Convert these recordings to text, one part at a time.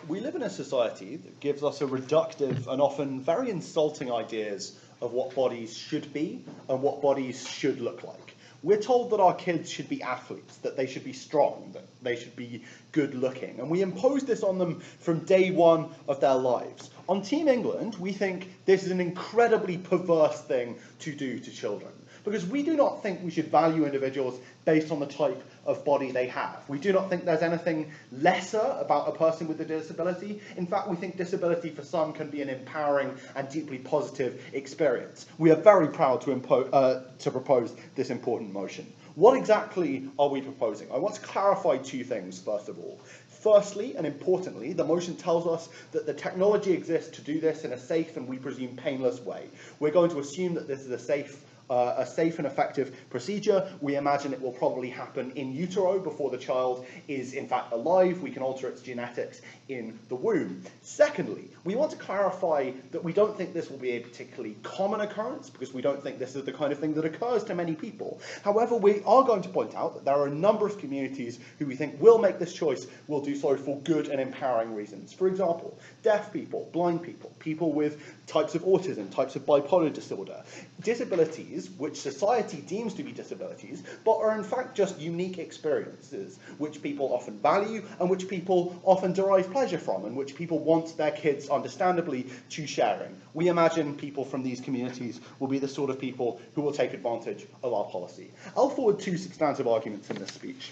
We live in a society that gives us a reductive and often very insulting ideas of what bodies should be and what bodies should look like. We're told that our kids should be athletes, that they should be strong, that they should be good looking, and we impose this on them from day one of their lives. On Team England, we think this is an incredibly perverse thing to do to children, because we do not think we should value individuals based on the type of body they have. We do not think there's anything lesser about a person with a disability. In fact, we think disability for some can be an empowering and deeply positive experience. We are very proud to propose this important motion. What exactly are we proposing? I want to clarify two things, first of all. Firstly, and importantly, the motion tells us that the technology exists to do this in a safe and, we presume, painless way. We're going to assume that this is a safe and effective procedure. We imagine it will probably happen in utero before the child is in fact alive. We can alter its genetics in the womb. Secondly, we want to clarify that we don't think this will be a particularly common occurrence, because we don't think this is the kind of thing that occurs to many people. However, we are going to point out that there are a number of communities who we think will make this choice, will do so for good and empowering reasons. For example, deaf people, blind people, people with types of autism, types of bipolar disorder, disabilities which society deems to be disabilities, but are in fact just unique experiences which people often value and which people often derive pleasure from, and which people want their kids, understandably, to sharing. We imagine people from these communities will be the sort of people who will take advantage of our policy. I'll forward two substantive arguments in this speech.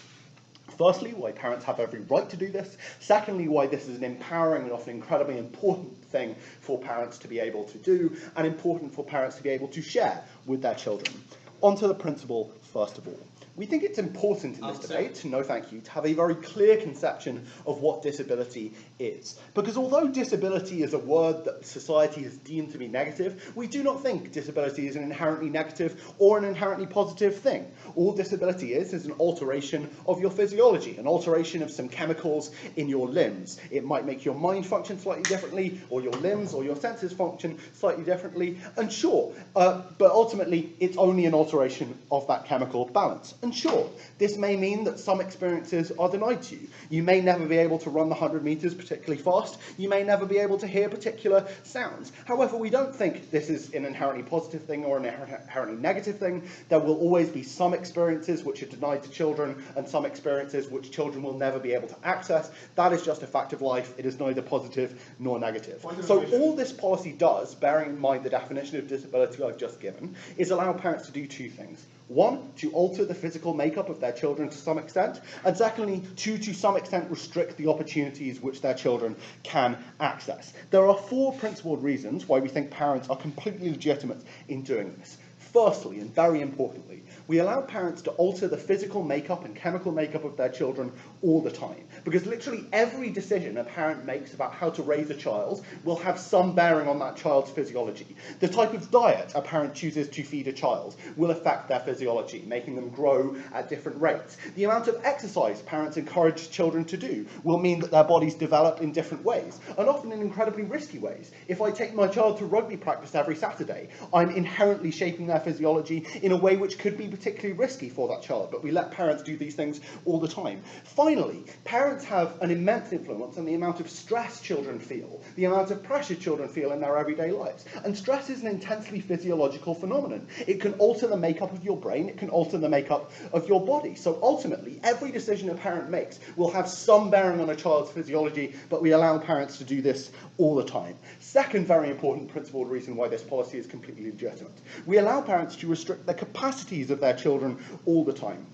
Firstly, why parents have every right to do this. Secondly, why this is an empowering and often incredibly important thing for parents to be able to do, and important for parents to be able to share with their children. Onto the principle, first of all. We think it's important in this debate, no thank you, to have a very clear conception of what disability is. Because although disability is a word that society has deemed to be negative, we do not think disability is an inherently negative or an inherently positive thing. All disability is an alteration of your physiology, an alteration of some chemicals in your limbs. It might make your mind function slightly differently, or your limbs or your senses function slightly differently, and sure, but ultimately it's only an alteration of that chemical balance. And sure, this may mean that some experiences are denied to you. You may never be able to run the 100 meters particularly fast. You may never be able to hear particular sounds. However, we don't think this is an inherently positive thing or an inherently negative thing. There will always be some experiences which are denied to children and some experiences which children will never be able to access. That is just a fact of life. It is neither positive nor negative. So all this policy does, bearing in mind the definition of disability I've just given, is allow parents to do two things. One, to alter the physical makeup of their children to some extent, and secondly, to some extent restrict the opportunities which their children can access. There are four principled reasons why we think parents are completely legitimate in doing this. Firstly, and very importantly, we allow parents to alter the physical makeup and chemical makeup of their children all the time, because literally every decision a parent makes about how to raise a child will have some bearing on that child's physiology. The type of diet a parent chooses to feed a child will affect their physiology, making them grow at different rates. The amount of exercise parents encourage children to do will mean that their bodies develop in different ways, and often in incredibly risky ways. If I take my child to rugby practice every Saturday, I'm inherently shaping their physiology in a way which could be particularly risky for that child, but we let parents do these things all the time. Finally, parents have an immense influence on the amount of stress children feel, the amount of pressure children feel in their everyday lives. And stress is an intensely physiological phenomenon. It can alter the makeup of your brain, it can alter the makeup of your body. So ultimately, every decision a parent makes will have some bearing on a child's physiology, but we allow parents to do this all the time. Second very important principled reason why this policy is completely legitimate. We allow parents to restrict the capacities of their children all the time.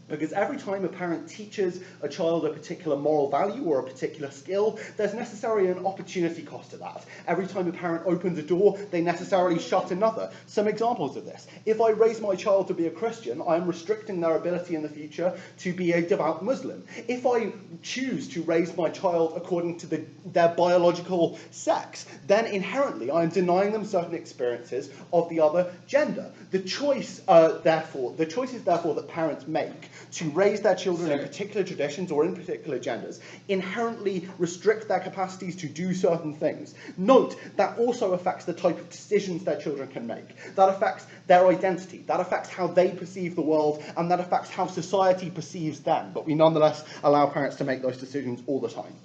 Because every time a parent teaches a child a particular moral value or a particular skill, there's necessarily an opportunity cost to that. Every time a parent opens a door, they necessarily shut another. Some examples of this. If I raise my child to be a Christian, I am restricting their ability in the future to be a devout Muslim. If I choose to raise my child according to their biological sex, then inherently I am denying them certain experiences of the other gender. The choice, therefore that parents make to raise their children in particular traditions or in particular genders inherently restrict their capacities to do certain things. Note, that also affects the type of decisions their children can make. That affects their identity. That affects how they perceive the world, and that affects how society perceives them. But we nonetheless allow parents to make those decisions all the time.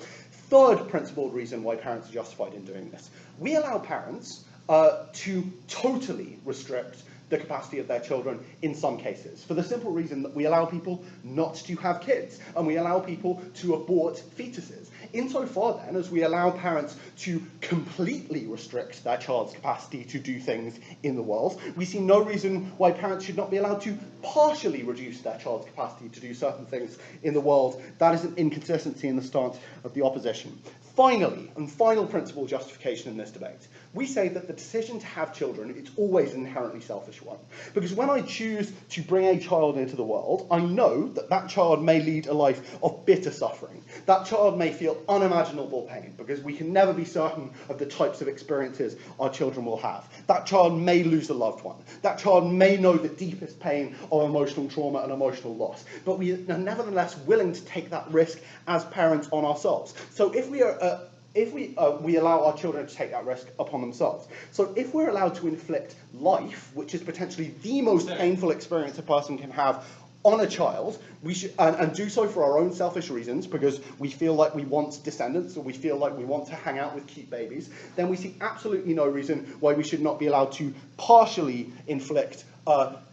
Third principled reason why parents are justified in doing this. We allow parents to totally restrict the capacity of their children in some cases, for the simple reason that we allow people not to have kids, and we allow people to abort fetuses. Insofar then as we allow parents to completely restrict their child's capacity to do things in the world, we see no reason why parents should not be allowed to partially reduce their child's capacity to do certain things in the world. That is an inconsistency in the stance of the opposition. Finally, and final principle justification in this debate, we say that the decision to have children is always an inherently selfish one. Because when I choose to bring a child into the world, I know that that child may lead a life of bitter suffering. That child may feel unimaginable pain, because we can never be certain of the types of experiences our children will have. That child may lose a loved one. That child may know the deepest pain of emotional trauma and emotional loss. But we are nevertheless willing to take that risk as parents on ourselves. So if we allow our children to take that risk upon themselves. So if we're allowed to inflict life, which is potentially the most painful experience a person can have on a child, we should, and do so for our own selfish reasons, because we feel like we want descendants, or we feel like we want to hang out with cute babies, then we see absolutely no reason why we should not be allowed to partially inflict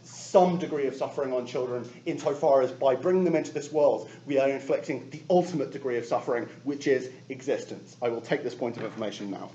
some degree of suffering on children, insofar as by bringing them into this world, we are inflicting the ultimate degree of suffering, which is existence. I will take this point of information now.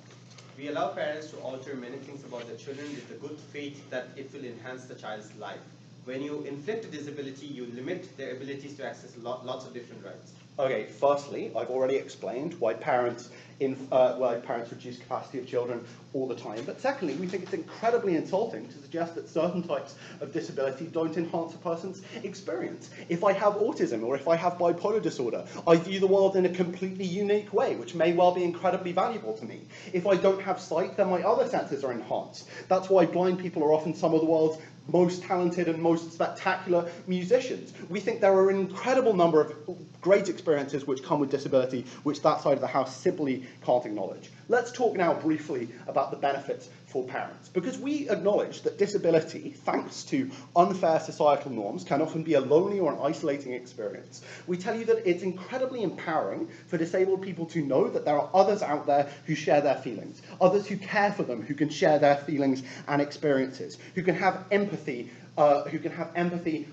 We allow parents to alter many things about their children with the good faith that it will enhance the child's life. When you inflict a disability, you limit their abilities to access lots of different rights. Okay, firstly, I've already explained why parents reduce capacity of children all the time. But secondly, we think it's incredibly insulting to suggest that certain types of disability don't enhance a person's experience. If I have autism or if I have bipolar disorder, I view the world in a completely unique way, which may well be incredibly valuable to me. If I don't have sight, then my other senses are enhanced. That's why blind people are often some of the world's most talented and most spectacular musicians. We think there are an incredible number of great experiences which come with disability, which that side of the house simply can't acknowledge. Let's talk now briefly about the benefits for parents, because we acknowledge that disability, thanks to unfair societal norms, can often be a lonely or an isolating experience. We tell you that it's incredibly empowering for disabled people to know that there are others out there who share their feelings, others who care for them, who can share their feelings and experiences, who can have empathy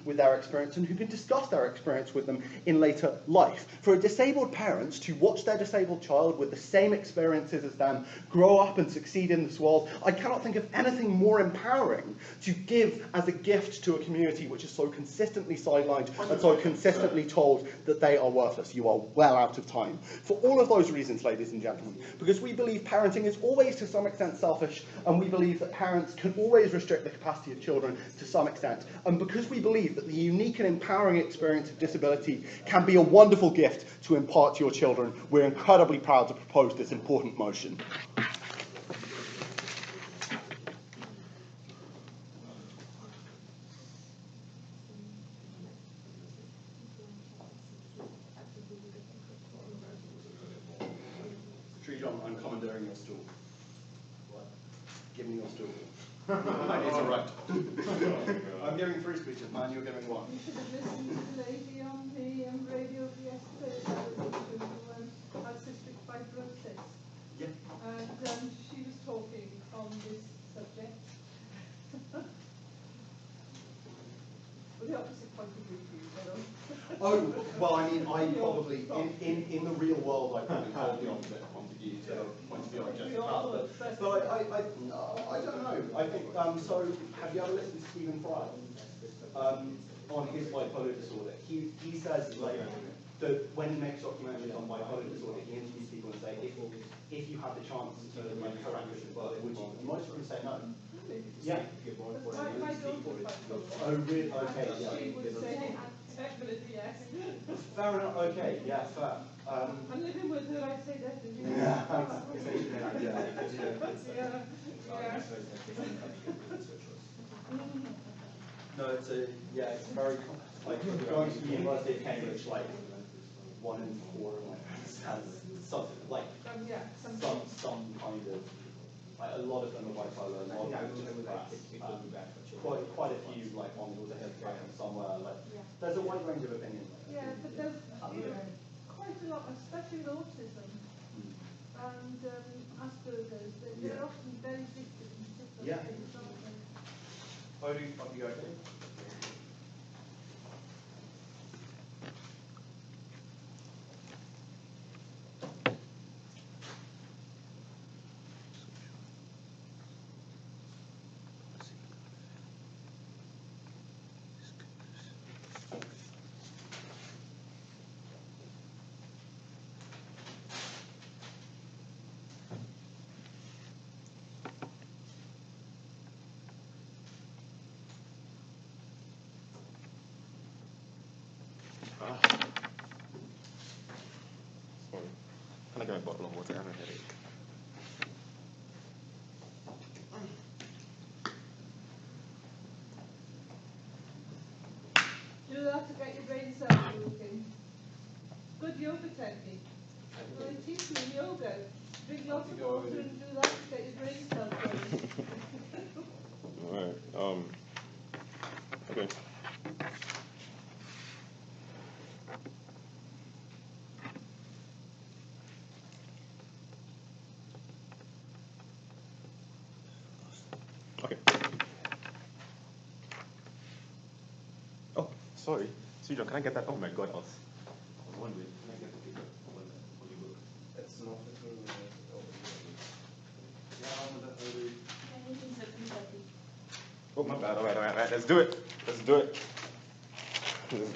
with their experience and who can discuss their experience with them in later life. For disabled parents to watch their disabled child with the same experiences as them grow up and succeed in this world, I cannot think of anything more empowering to give as a gift to a community which is so consistently sidelined and so consistently told that they are worthless. You are well out of time. For all of those reasons, ladies and gentlemen, because we believe parenting is always to some extent selfish, and we believe that parents can always restrict the capacity of children to some extent, and because we believe that the unique and empowering experience of disability can be a wonderful gift to impart to your children, we're incredibly proud to propose this important motion. John, I'm commandeering your stool. What? Give me your stool. It's all right. I'm giving free speeches, man. You're giving one. You should have listened to the lady on the radio yesterday who had cystic fibrosis. Yeah. And she was talking on this subject. Well, the opposite point of view to you, but Oh, well, I mean, I probably, in the real world, I probably hold the opposite point of view to point of view I just had. But I don't know. I think, so, have you ever listened to Stephen Fry on his bipolar disorder? He says, like, that when he makes documentaries on bipolar disorder, he interviews people and say, if you had the chance to like interact with them, would you? And most of them say no. Yeah. my daughter was bipolar. Oh, really? Okay, yeah. She would say definitely yes. Fair enough, okay, yeah, fair. I'm living with her, I'd say definitely Yeah. No, it's very, like, going to the University of Cambridge, like, 1 in 4 of my friends has something, like, some kind of, like, a lot of them are bipolar, a lot of them are just quite a few, like, on the spectrum somewhere, like, there's a wide range of opinions. Yeah, but there's quite a lot, especially with autism. Yeah. Oh, do you okay? Sorry. Can I get a bottle of water? I have a headache. Do that to get your brain cells working. Good yoga technique. Well, they teach you in yoga. Drink lots of water and do that to get your brain cells going. Alright. Okay. Okay. Oh, sorry. Sujan, can I get that? Oh my god, I was wondering. Can I get the paper? What was that? What do you look? It's not between Oh, my bad. Alright. Let's do it. Let's do it. Only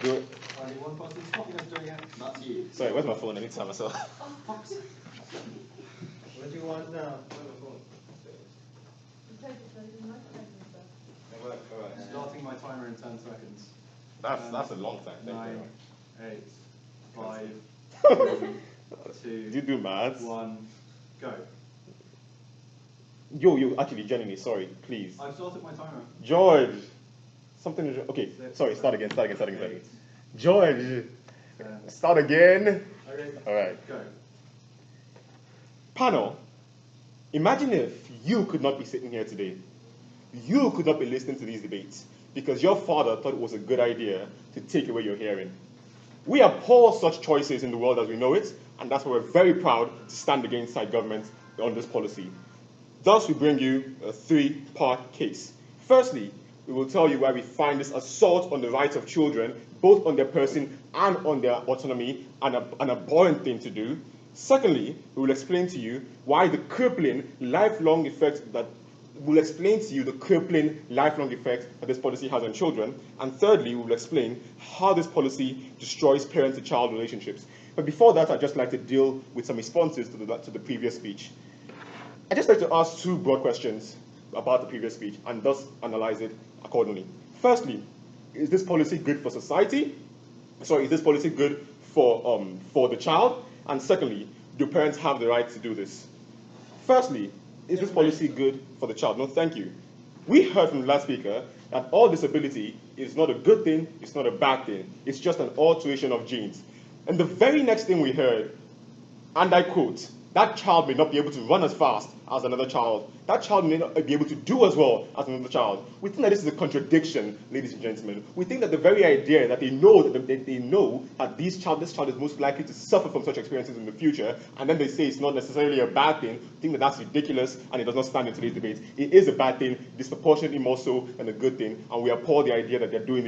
one person's copying us doing it, not you. Sorry, where's my phone? I need to tell myself. What do you want now? Alright, starting my timer in 10 seconds. That's a long time. Thank 9, you. 8, 5, 4, 2, You do maths? 1, go. Yo, actually, genuinely, sorry, please. I've started my timer. George! Something is, okay, Six, sorry, start again. 8, George! 10, Start again. okay, Alright. go. Panel, imagine if you could not be sitting here today. You could not be listening to these debates because your father thought it was a good idea to take away your hearing. We abhor such choices in the world as we know it, and that's why we're very proud to stand against side government on this policy. Thus, we bring you a three-part case. Firstly, we will tell you why we find this assault on the rights of children, both on their person and on their autonomy, an abhorrent thing to do. Secondly, we will explain to you why the crippling lifelong effects that this policy has on children. And thirdly, we will explain how this policy destroys parent-to-child relationships. But before that, I'd just like to deal with some responses to the previous speech. I'd just like to ask two broad questions about the previous speech and thus analyze it accordingly. Firstly, is this policy good for society? Sorry, is this policy good for the child? And secondly, do parents have the right to do this? Firstly, is this policy good for the child? No, thank you. We heard from the last speaker that all disability is not a good thing, it's not a bad thing, it's just an alteration of genes. And the very next thing we heard, and I quote, that child may not be able to run as fast as another child. That child may not be able to do as well as another child. We think that this is a contradiction, ladies and gentlemen. We think that the very idea that they know that this child is most likely to suffer from such experiences in the future, and then they say it's not necessarily a bad thing, we think that that's ridiculous and it does not stand in today's debate. It is a bad thing, disproportionately more so than a good thing, and we abhor the idea that they're doing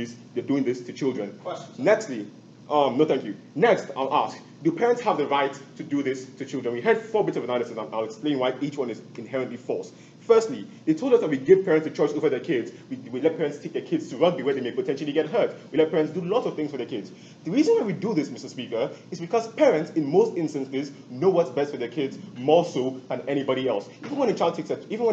this to children. Questions? Nextly, no thank you. Next, I'll ask, do parents have the right to do this to children? We heard 4 bits of analysis, and I'll explain why each one is inherently false. Firstly, they told us that we give parents a choice over their kids. We let parents take their kids to rugby where they may potentially get hurt. We let parents do lots of things for their kids. The reason why we do this, Mr. Speaker, is because parents, in most instances, know what's best for their kids more so than anybody else. Even when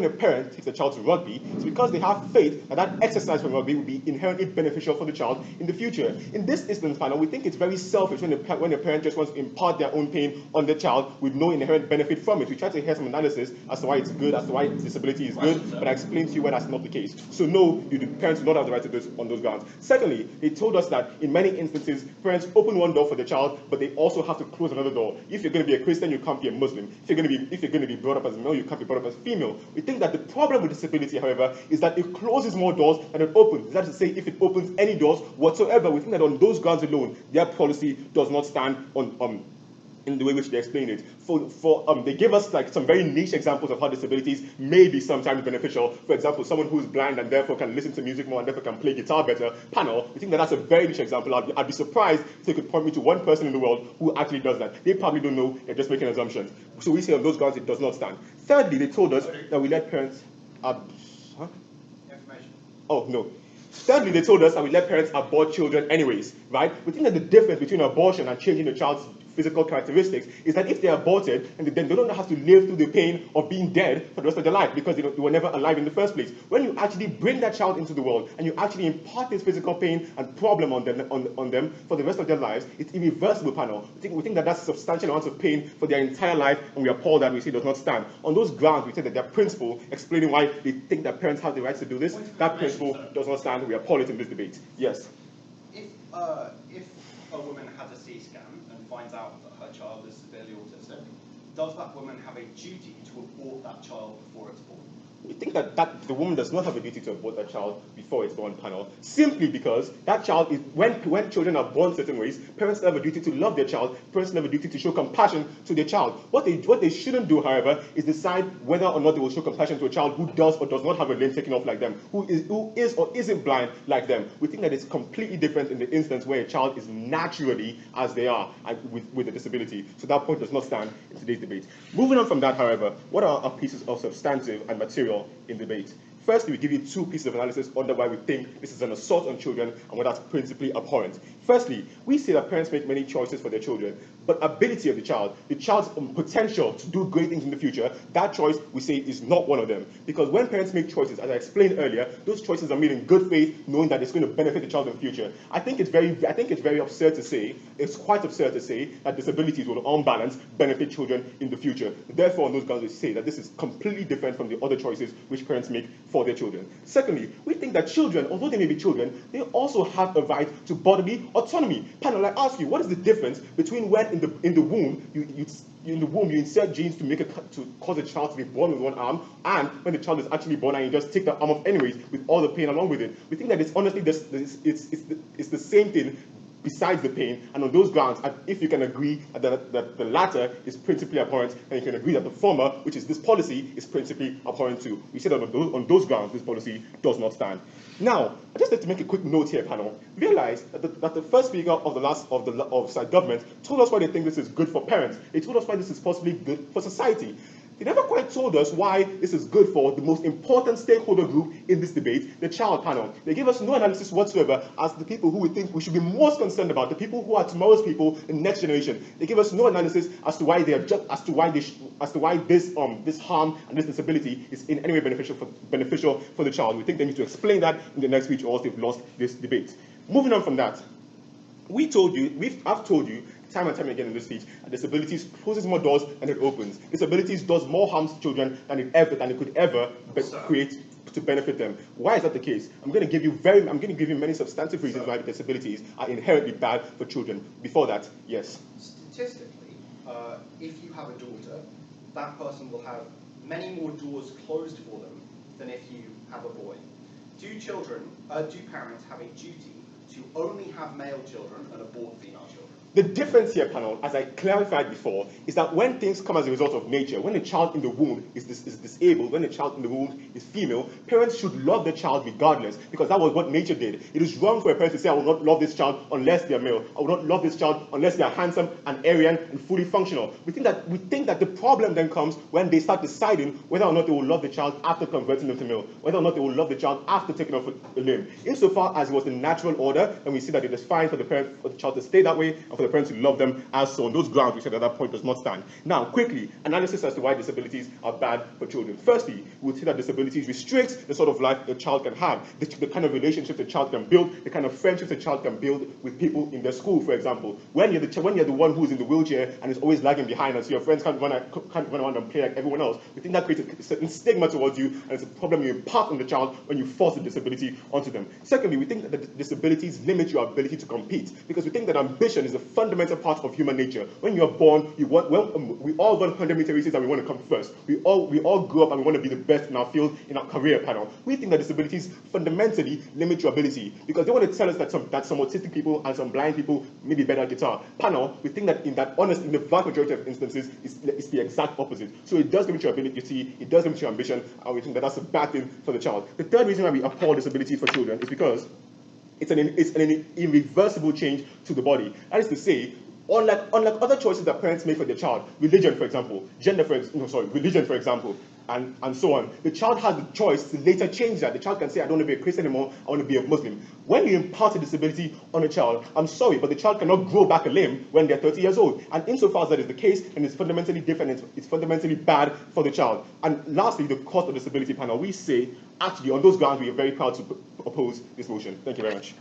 a parent takes a child to rugby, it's because they have faith that that exercise from rugby will be inherently beneficial for the child in the future. In this instance, panel, we think it's very selfish when a parent just wants to impart their own pain on the child with no inherent benefit from it. We try to hear some analysis as to why it's good, as to why disability is good, but I explained to you why that's not the case. So no, the parents do not have the right to do this on those grounds. Secondly, they told us that in many instances, parents open one door for the child, but they also have to close another door. If you're going to be a Christian, you can't be a Muslim. If you're going to be brought up as a male, you can't be brought up as female. We think that the problem with disability, however, is that it closes more doors than it opens. That is to say, if it opens any doors whatsoever, we think that on those grounds alone, their policy does not stand on in the way which they explain it. They give us like some very niche examples of how disabilities may be sometimes beneficial. For example, someone who is blind and therefore can listen to music more and therefore can play guitar better. Panel, we think that that's a very niche example. I'd be surprised if they could point me to one person in the world who actually does that. They probably don't know, they're just making assumptions. So we say on those grounds it does not stand. Thirdly, they told us that we let parents... Information. Oh, no. Thirdly, they told us that we let parents abort children anyways, right? We think that the difference between abortion and changing the child's physical characteristics is that if they are aborted, and then they don't have to live through the pain of being dead for the rest of their life because they were never alive in the first place. When you actually bring that child into the world and you actually impart this physical pain and problem on them for the rest of their lives, it's irreversible, panel. We think that that's substantial amounts of pain for their entire life, and we appall that we say does not stand. On those grounds, we say that their principle explaining why they think that parents have the rights to do this, that principle does not stand. We appall it in this debate. Yes? If a woman has a C scan and finds out that her child is severely autistic, does that woman have a duty to abort that child before it's born? We think that the woman does not have a duty to abort that child before it's born, panel, simply because that child is, when children are born certain ways, parents have a duty to love their child, parents have a duty to show compassion to their child. What they shouldn't do, however, is decide whether or not they will show compassion to a child who does or does not have a limb taken off like them, who is or isn't blind like them. We think that it's completely different in the instance where a child is naturally as they are with a disability. So that point does not stand in today's debate. Moving on from that, however, what are our pieces of substantive and material in debate? Firstly, we give you two pieces of analysis under why we think this is an assault on children and why that's principally abhorrent. Firstly, we say that parents make many choices for their children, but ability of the child's potential to do great things in the future, that choice, we say, is not one of them. Because when parents make choices, as I explained earlier, those choices are made in good faith, knowing that it's going to benefit the child in the future. I think it's very absurd to say, it's quite absurd to say that disabilities will, on balance, benefit children in the future. Therefore, on those grounds, we say that this is completely different from the other choices which parents make for their children. Secondly, we think that children, although they may be children, they also have a right to bodily autonomy. Panel, I ask you, what is the difference between when in the womb you insert genes to cause a child to be born with one arm, and when the child is actually born and you just take the arm off anyways with all the pain along with it? We think that it's honestly it's the same thing besides the pain, and on those grounds, if you can agree that the latter is principally abhorrent, and you can agree that the former, which is this policy, is principally abhorrent too. We say that on those grounds, this policy does not stand. Now, I just like to make a quick note here, panel. Realize that the first speaker of side government told us why they think this is good for parents. They told us why this is possibly good for society. They never quite told us why this is good for the most important stakeholder group in this debate, the child panel. They gave us no analysis whatsoever as the people who we think we should be most concerned about, the people who are tomorrow's people, the next generation. They gave us no analysis as to why this harm and this disability is in any way beneficial for the child. We think they need to explain that in the next speech, or else they've lost this debate. Moving on from that, I've told you time and time again in this speech, disabilities closes more doors than it opens. Disabilities does more harm to children than it could ever create to benefit them. Why is that the case? I'm going to give you many substantive reasons why disabilities are inherently bad for children. Before that, yes. Statistically, if you have a daughter, that person will have many more doors closed for them than if you have a boy. Do parents have a duty to only have male children and abort female children? The difference here, panel, as I clarified before, is that when things come as a result of nature, when a child in the womb is disabled, when a child in the womb is female, parents should love the child regardless, because that was what nature did. It is wrong for a parent to say, I will not love this child unless they are male. I will not love this child unless they are handsome and Aryan and fully functional. We think that the problem then comes when they start deciding whether or not they will love the child after converting them to male, whether or not they will love the child after taking off a limb. Insofar as it was the natural order, then we see that it is fine for the child to stay that way, and for the parents to love them as so. On those grounds, we said that point does not stand. Now, quickly, analysis as to why disabilities are bad for children. Firstly, we would say that disabilities restrict the sort of life a child can have, the kind of relationships a child can build, the kind of friendships a child can build with people in their school, for example. When you're the one who's in the wheelchair and is always lagging behind, and so your friends can't run around and play like everyone else, we think that creates a certain stigma towards you, and it's a problem you impart on the child when you force a disability onto them. Secondly, we think that the disabilities limit your ability to compete, because we think that ambition is the fundamental part of human nature. When you're born, we all run 100-meter races and we want to come first. We all grow up and we want to be the best in our field, in our career panel. We think that disabilities fundamentally limit your ability because they want to tell us that some autistic people and some blind people may be better at guitar. Panel, we think that in the vast majority of instances, it's the exact opposite. So it does limit your ability, it does limit your ambition, and we think that that's a bad thing for the child. The third reason why we uphold disabilities for children is because it's an irreversible change to the body. That is to say, unlike other choices that parents make for their child, religion, for example, religion, for example, and so on, the child has the choice to later change that. The child can say, I don't want to be a Christian anymore, I want to be a Muslim. When you impart a disability on a child, I'm sorry, but the child cannot grow back a limb when they're 30 years old. And insofar as that is the case, and it's fundamentally different, it's fundamentally bad for the child. And lastly, the cost of disability panel, we say, actually, on those grounds, we are very proud to oppose this motion. Thank you very much.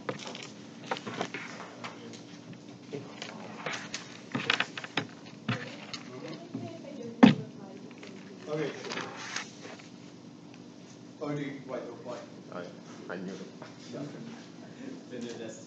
Okay. Oh, do you, wait, why? I knew it. Then that's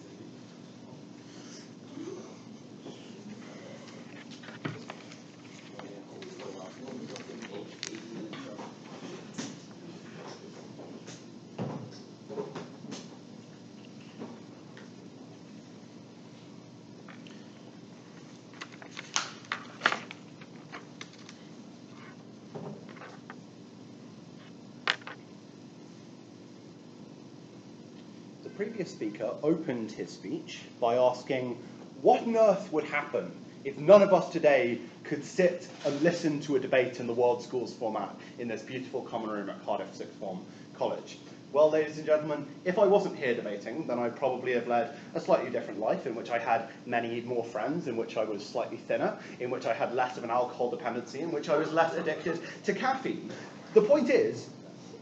The previous speaker opened his speech by asking, what on earth would happen if none of us today could sit and listen to a debate in the World Schools format in this beautiful common room at Cardiff Sixth Form College? Well, ladies and gentlemen, if I wasn't here debating, then I'd probably have led a slightly different life in which I had many more friends, in which I was slightly thinner, in which I had less of an alcohol dependency, in which I was less addicted to caffeine. The point is,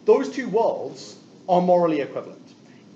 those two worlds are morally equivalent.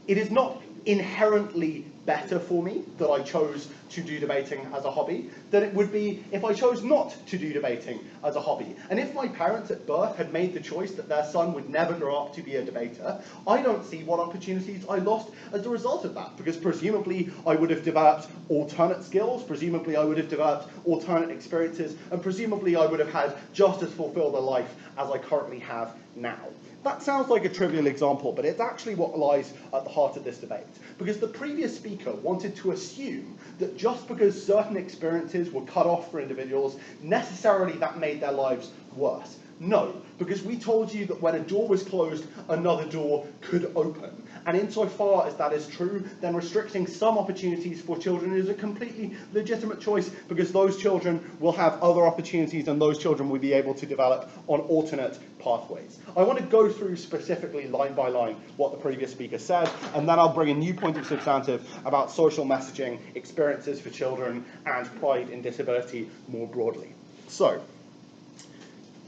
It is not inherently better for me that I chose to do debating as a hobby than it would be if I chose not to do debating as a hobby. And if my parents at birth had made the choice that their son would never grow up to be a debater, I don't see what opportunities I lost as a result of that, because presumably I would have developed alternate skills, presumably I would have developed alternate experiences, and presumably I would have had just as fulfilled a life as I currently have now. That sounds like a trivial example, but it's actually what lies at the heart of this debate. Because the previous speaker wanted to assume that just because certain experiences were cut off for individuals, necessarily that made their lives worse. No, because we told you that when a door was closed, another door could open. And insofar as that is true, then restricting some opportunities for children is a completely legitimate choice, because those children will have other opportunities and those children will be able to develop on alternate pathways. I want to go through specifically line by line what the previous speaker said, and then I'll bring a new point of substantive about social messaging, experiences for children, and pride in disability more broadly. So,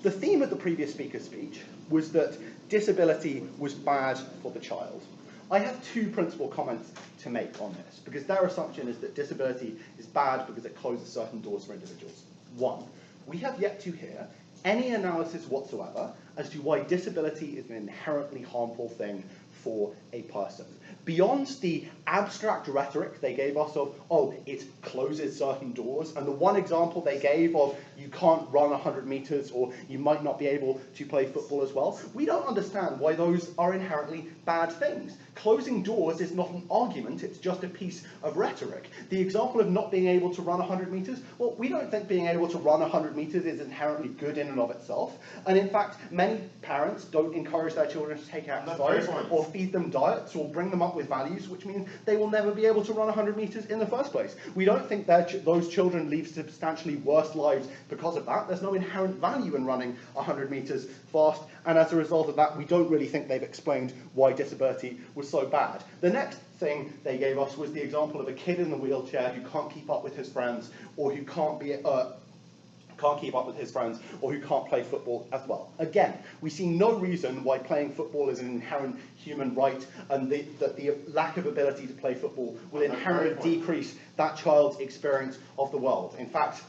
the theme of the previous speaker's speech was that disability was bad for the child. I have two principal comments to make on this, because their assumption is that disability is bad because it closes certain doors for individuals. One, we have yet to hear any analysis whatsoever as to why disability is an inherently harmful thing for a person. Beyond the abstract rhetoric they gave us of, oh, it closes certain doors, and the one example they gave of you can't run 100 meters or you might not be able to play football as well, we don't understand why those are inherently bad things. Closing doors is not an argument, it's just a piece of rhetoric. The example of not being able to run 100 meters, well, we don't think being able to run 100 meters is inherently good in and of itself, and in fact, many parents don't encourage their children to take exercise or feed them diets or bring them up with values, which means they will never be able to run 100 meters in the first place. We don't think that those children lead substantially worse lives because of that. There's no inherent value in running 100 meters fast, and as a result of that, we don't really think they've explained why disability was so bad. The next thing they gave us was the example of a kid in a wheelchair who can't keep up with his friends, or who can't keep up with his friends, or who can't play football as well. Again, we see no reason why playing football is an inherent human right, and that the lack of ability to play football will inherently decrease that child's experience of the world. In fact,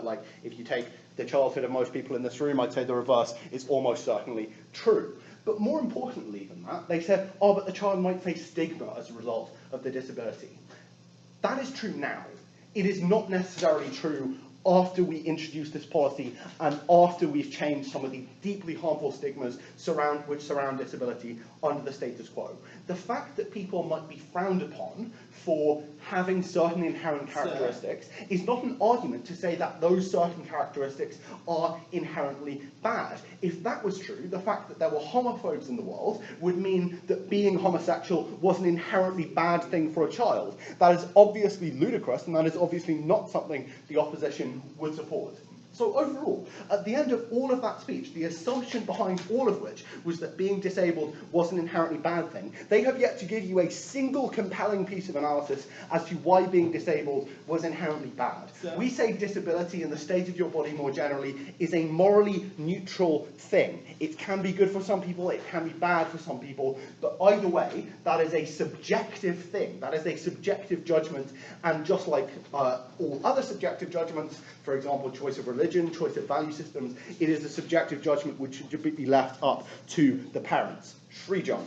like if you take the childhood of most people in this room, I'd say the reverse is almost certainly true. But more importantly than that, they said, oh, but the child might face stigma as a result of the disability. That is true now. it is not necessarily true after we introduce this policy and after we've changed some of the deeply harmful stigmas which surround disability under the status quo. The fact that people might be frowned upon for having certain inherent characteristics is not an argument to say that those certain characteristics are inherently bad. If that was true, the fact that there were homophobes in the world would mean that being homosexual was an inherently bad thing for a child. That is obviously ludicrous, and that is obviously not something the opposition would support. So overall, at the end of all of that speech, the assumption behind all of which was that being disabled was an inherently bad thing, they have yet to give you a single compelling piece of analysis as to why being disabled was inherently bad. We say disability and the state of your body more generally is a morally neutral thing. It can be good for some people, it can be bad for some people, but either way, that is a subjective thing. That is a subjective judgment, and just like all other subjective judgments, for example, choice of religion, choice of value systems, it is a subjective judgment which should be left up to the parents. Srijan.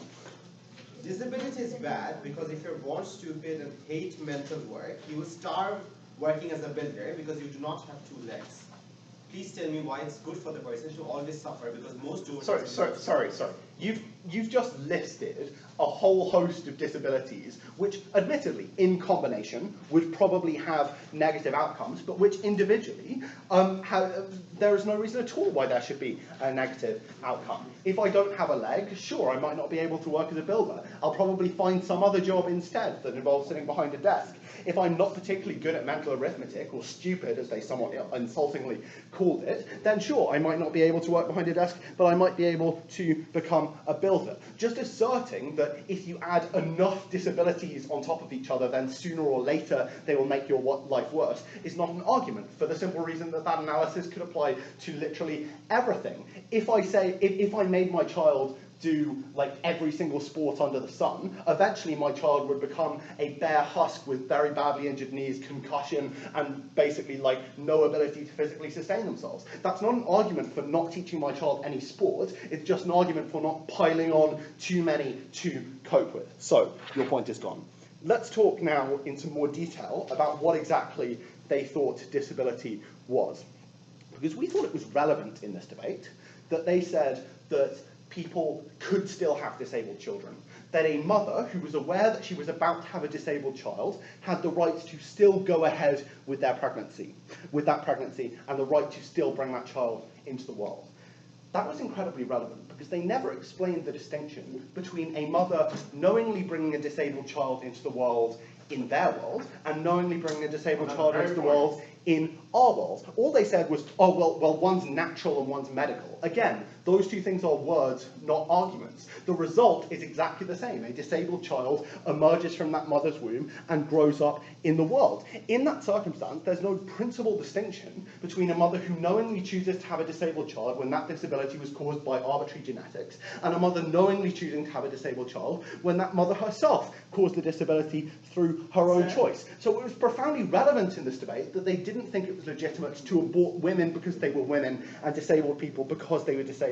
Disability is bad because if you're born stupid and hate mental work, you will starve working as a builder because you do not have two legs. Please tell me why it's good for the person to always suffer, because most do. Sorry. You've just listed a whole host of disabilities which, admittedly, in combination, would probably have negative outcomes, but which individually, there is no reason at all why there should be a negative outcome. If I don't have a leg, sure, I might not be able to work as a builder. I'll probably find some other job instead that involves sitting behind a desk. If I'm not particularly good at mental arithmetic, or stupid, as they somewhat insultingly called it, then sure, I might not be able to work behind a desk, but I might be able to become a builder. Just asserting that if you add enough disabilities on top of each other, then sooner or later they will make your life worse, is not an argument, for the simple reason that that analysis could apply to literally everything. If I made my child do like every single sport under the sun, eventually my child would become a bare husk with very badly injured knees, concussion, and basically like no ability to physically sustain themselves. That's not an argument for not teaching my child any sport, it's just an argument for not piling on too many to cope with. So, your point is gone. Let's talk now in some more detail about what exactly they thought disability was. Because we thought it was relevant in this debate that they said that people could still have disabled children, that a mother who was aware that she was about to have a disabled child had the right to still go ahead with that pregnancy, and the right to still bring that child into the world. That was incredibly relevant because they never explained the distinction between a mother knowingly bringing a disabled child into the world in their world and knowingly bringing a disabled child into the world in our world. All they said was, oh, well, one's natural and one's medical. Again, those two things are words, not arguments. The result is exactly the same. A disabled child emerges from that mother's womb and grows up in the world. In that circumstance, there's no principal distinction between a mother who knowingly chooses to have a disabled child when that disability was caused by arbitrary genetics, and a mother knowingly choosing to have a disabled child when that mother herself caused the disability through her own choice. So it was profoundly relevant in this debate that they didn't think it was legitimate to abort women because they were women and disabled people because they were disabled.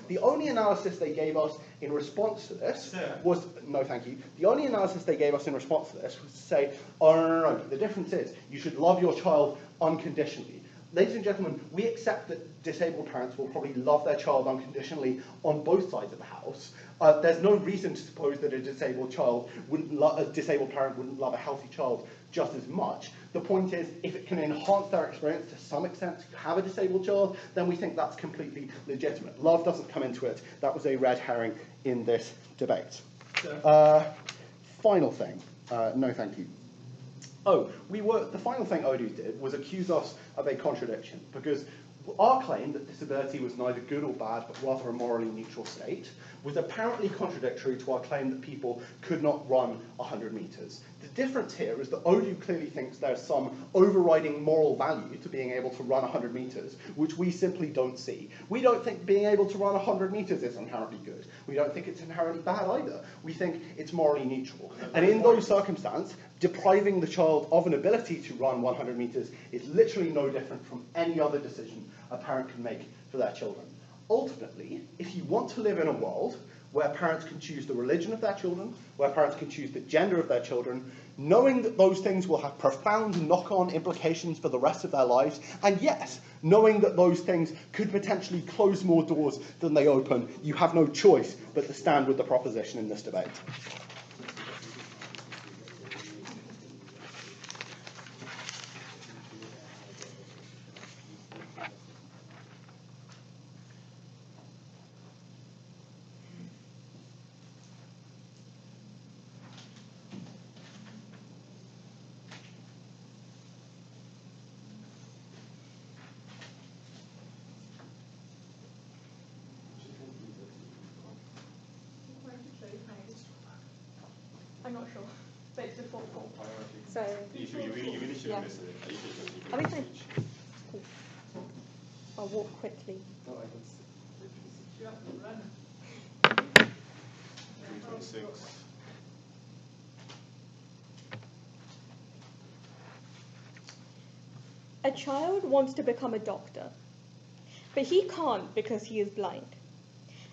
The only analysis they gave us in response to this was, no thank you, the only analysis they gave us in response to this was to say, oh no, the difference is you should love your child unconditionally. Ladies and gentlemen, we accept that disabled parents will probably love their child unconditionally on both sides of the house. There's no reason to suppose that a disabled parent wouldn't love a healthy child just as much. The point is, if it can enhance their experience to some extent to have a disabled child, then we think that's completely legitimate. Love doesn't come into it. That was a red herring in this debate. Final thing. No, thank you. The final thing Odoo did was accuse us of a contradiction, because our claim that disability was neither good or bad, but rather a morally neutral state, was apparently contradictory to our claim that people could not run 100 meters. The difference here is that Odoo clearly thinks there's some overriding moral value to being able to run 100 meters, which we simply don't see. We don't think being able to run 100 meters is inherently good. We don't think it's inherently bad either. We think it's morally neutral. And in those circumstances, depriving the child of an ability to run 100 meters is literally no different from any other decision a parent can make for their children. Ultimately, if you want to live in a world where parents can choose the religion of their children, where parents can choose the gender of their children, knowing that those things will have profound knock-on implications for the rest of their lives, and yes, knowing that those things could potentially close more doors than they open, you have no choice but to stand with the proposition in this debate. I'm not sure, but it's before 4. So, You really should yeah. have missed it. You should have Are we fine? Cool. I'll walk quickly. 326. A child wants to become a doctor, but he can't because he is blind.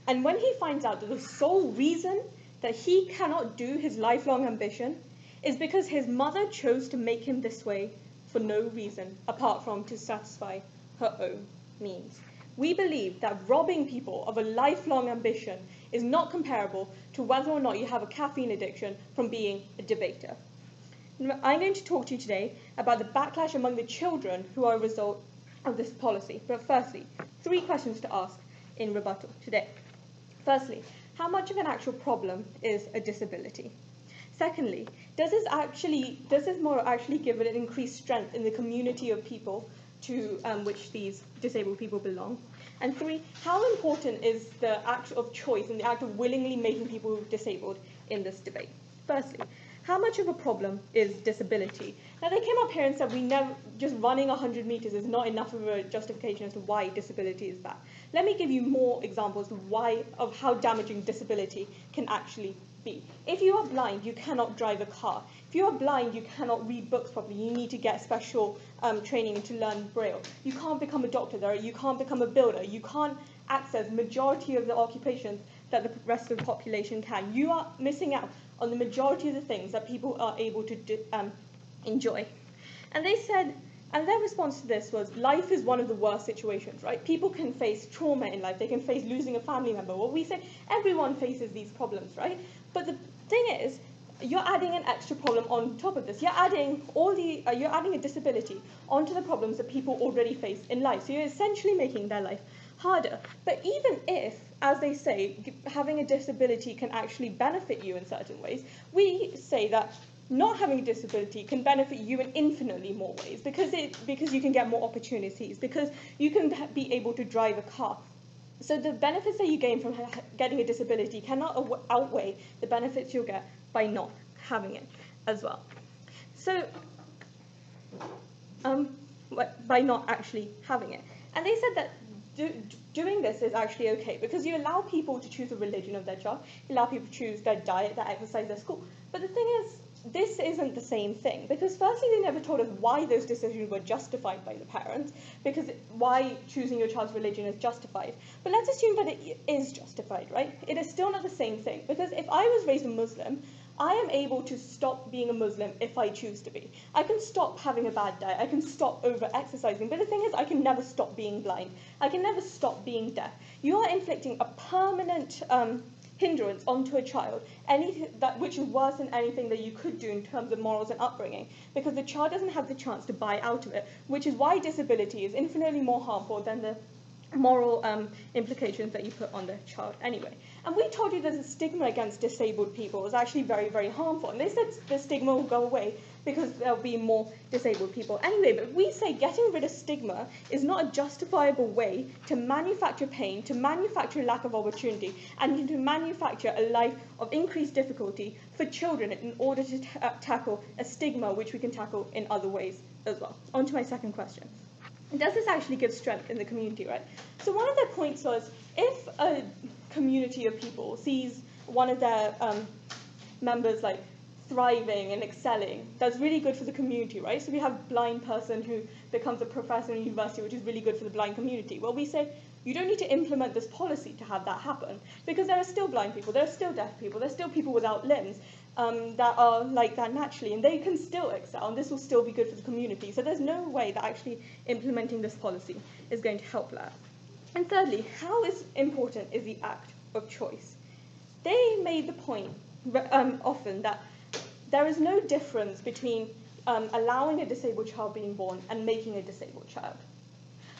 And when he finds out that the sole reason that he cannot do his lifelong ambition is because his mother chose to make him this way for no reason apart from to satisfy her own means. We believe that robbing people of a lifelong ambition is not comparable to whether or not you have a caffeine addiction from being a debater. I'm going to talk to you today about the backlash among the children who are a result of this policy. But firstly, 3 questions to ask in rebuttal today. Firstly, how much of an actual problem is a disability? Secondly, does this model actually give it an increased strength in the community of people to which these disabled people belong? And 3, how important is the act of choice and the act of willingly making people disabled in this debate? Firstly, how much of a problem is disability? Now, they came up here and said just running 100 meters is not enough of a justification as to why disability is bad. Let me give you more examples of how damaging disability can actually be. If you are blind, you cannot drive a car. If you are blind, you cannot read books properly. You need to get special training to learn Braille. You can't become a doctor. You can't become a builder. You can't access majority of the occupations that the rest of the population can. You are missing out on the majority of the things that people are able to enjoy. And they said, and their response to this was, life is one of the worst situations, right? People can face trauma in life. They can face losing a family member. Well, we say everyone faces these problems, right? But the thing is, you're adding an extra problem on top of this. You're adding a disability onto the problems that people already face in life. So you're essentially making their life harder. But even if, as they say, having a disability can actually benefit you in certain ways, we say that not having a disability can benefit you in infinitely more ways because you can get more opportunities, because you can be able to drive a car. So the benefits that you gain from getting a disability cannot outweigh the benefits you'll get by not having it as well. So by not actually having it. And they said that doing this is actually okay because you allow people to choose the religion of their child, you allow people to choose their diet, their exercise, their school. But the thing is, this isn't the same thing because firstly they never told us why those decisions were justified by the parents, because why choosing your child's religion is justified. But let's assume that it is justified, right? It is still not the same thing because if I was raised a Muslim, I am able to stop being a Muslim if I choose to be. I can stop having a bad diet, I can stop over-exercising, but the thing is I can never stop being blind. I can never stop being deaf. You are inflicting a permanent hindrance onto a child, which is worse than anything that you could do in terms of morals and upbringing, because the child doesn't have the chance to buy out of it, which is why disability is infinitely more harmful than the moral implications that you put on the child anyway. And we told you that the stigma against disabled people is actually very, very harmful. And they said the stigma will go away because there'll be more disabled people anyway. But we say getting rid of stigma is not a justifiable way to manufacture pain, to manufacture lack of opportunity, and to manufacture a life of increased difficulty for children in order to tackle a stigma which we can tackle in other ways as well. On to my second question. Does this actually give strength in the community, right? So one of their points was, if a community of people sees one of their members thriving and excelling, that's really good for the community, right? So we have a blind person who becomes a professor in university, which is really good for the blind community. Well, we say, you don't need to implement this policy to have that happen, because there are still blind people, there are still deaf people, there are still people without limbs that are like that naturally, and they can still excel, and this will still be good for the community. So there's no way that actually implementing this policy is going to help that. And thirdly, how important is the act of choice? They made the point often that there is no difference between allowing a disabled child being born and making a disabled child.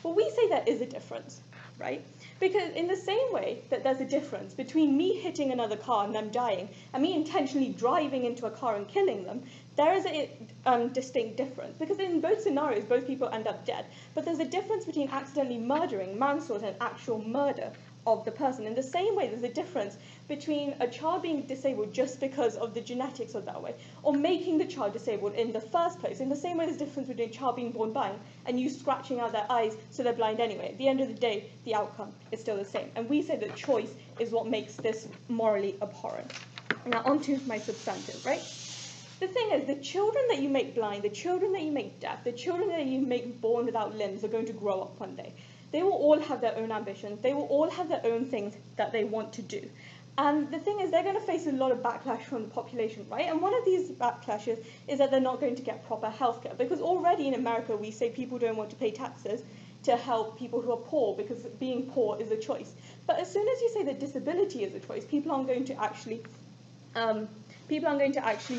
Well, we say there is a difference, right? Because in the same way that there's a difference between me hitting another car and them dying, and me intentionally driving into a car and killing them, there is a distinct difference. Because in both scenarios, both people end up dead. But there's a difference between accidentally murdering, manslaughter, and actual murder of the person. In the same way, there's a difference between a child being disabled just because of the genetics of that way, or making the child disabled in the first place. In the same way, there's a difference between a child being born blind and you scratching out their eyes so they're blind anyway. At the end of the day, the outcome is still the same. And we say that choice is what makes this morally abhorrent. Now, on to my substantive, right? The thing is, the children that you make blind, the children that you make deaf, the children that you make born without limbs are going to grow up one day. They will all have their own ambitions. They will all have their own things that they want to do. And the thing is, they're going to face a lot of backlash from the population, right? And one of these backlashes is that they're not going to get proper healthcare. Because already in America, we say people don't want to pay taxes to help people who are poor, because being poor is a choice. But as soon as you say that disability is a choice, people aren't going to actually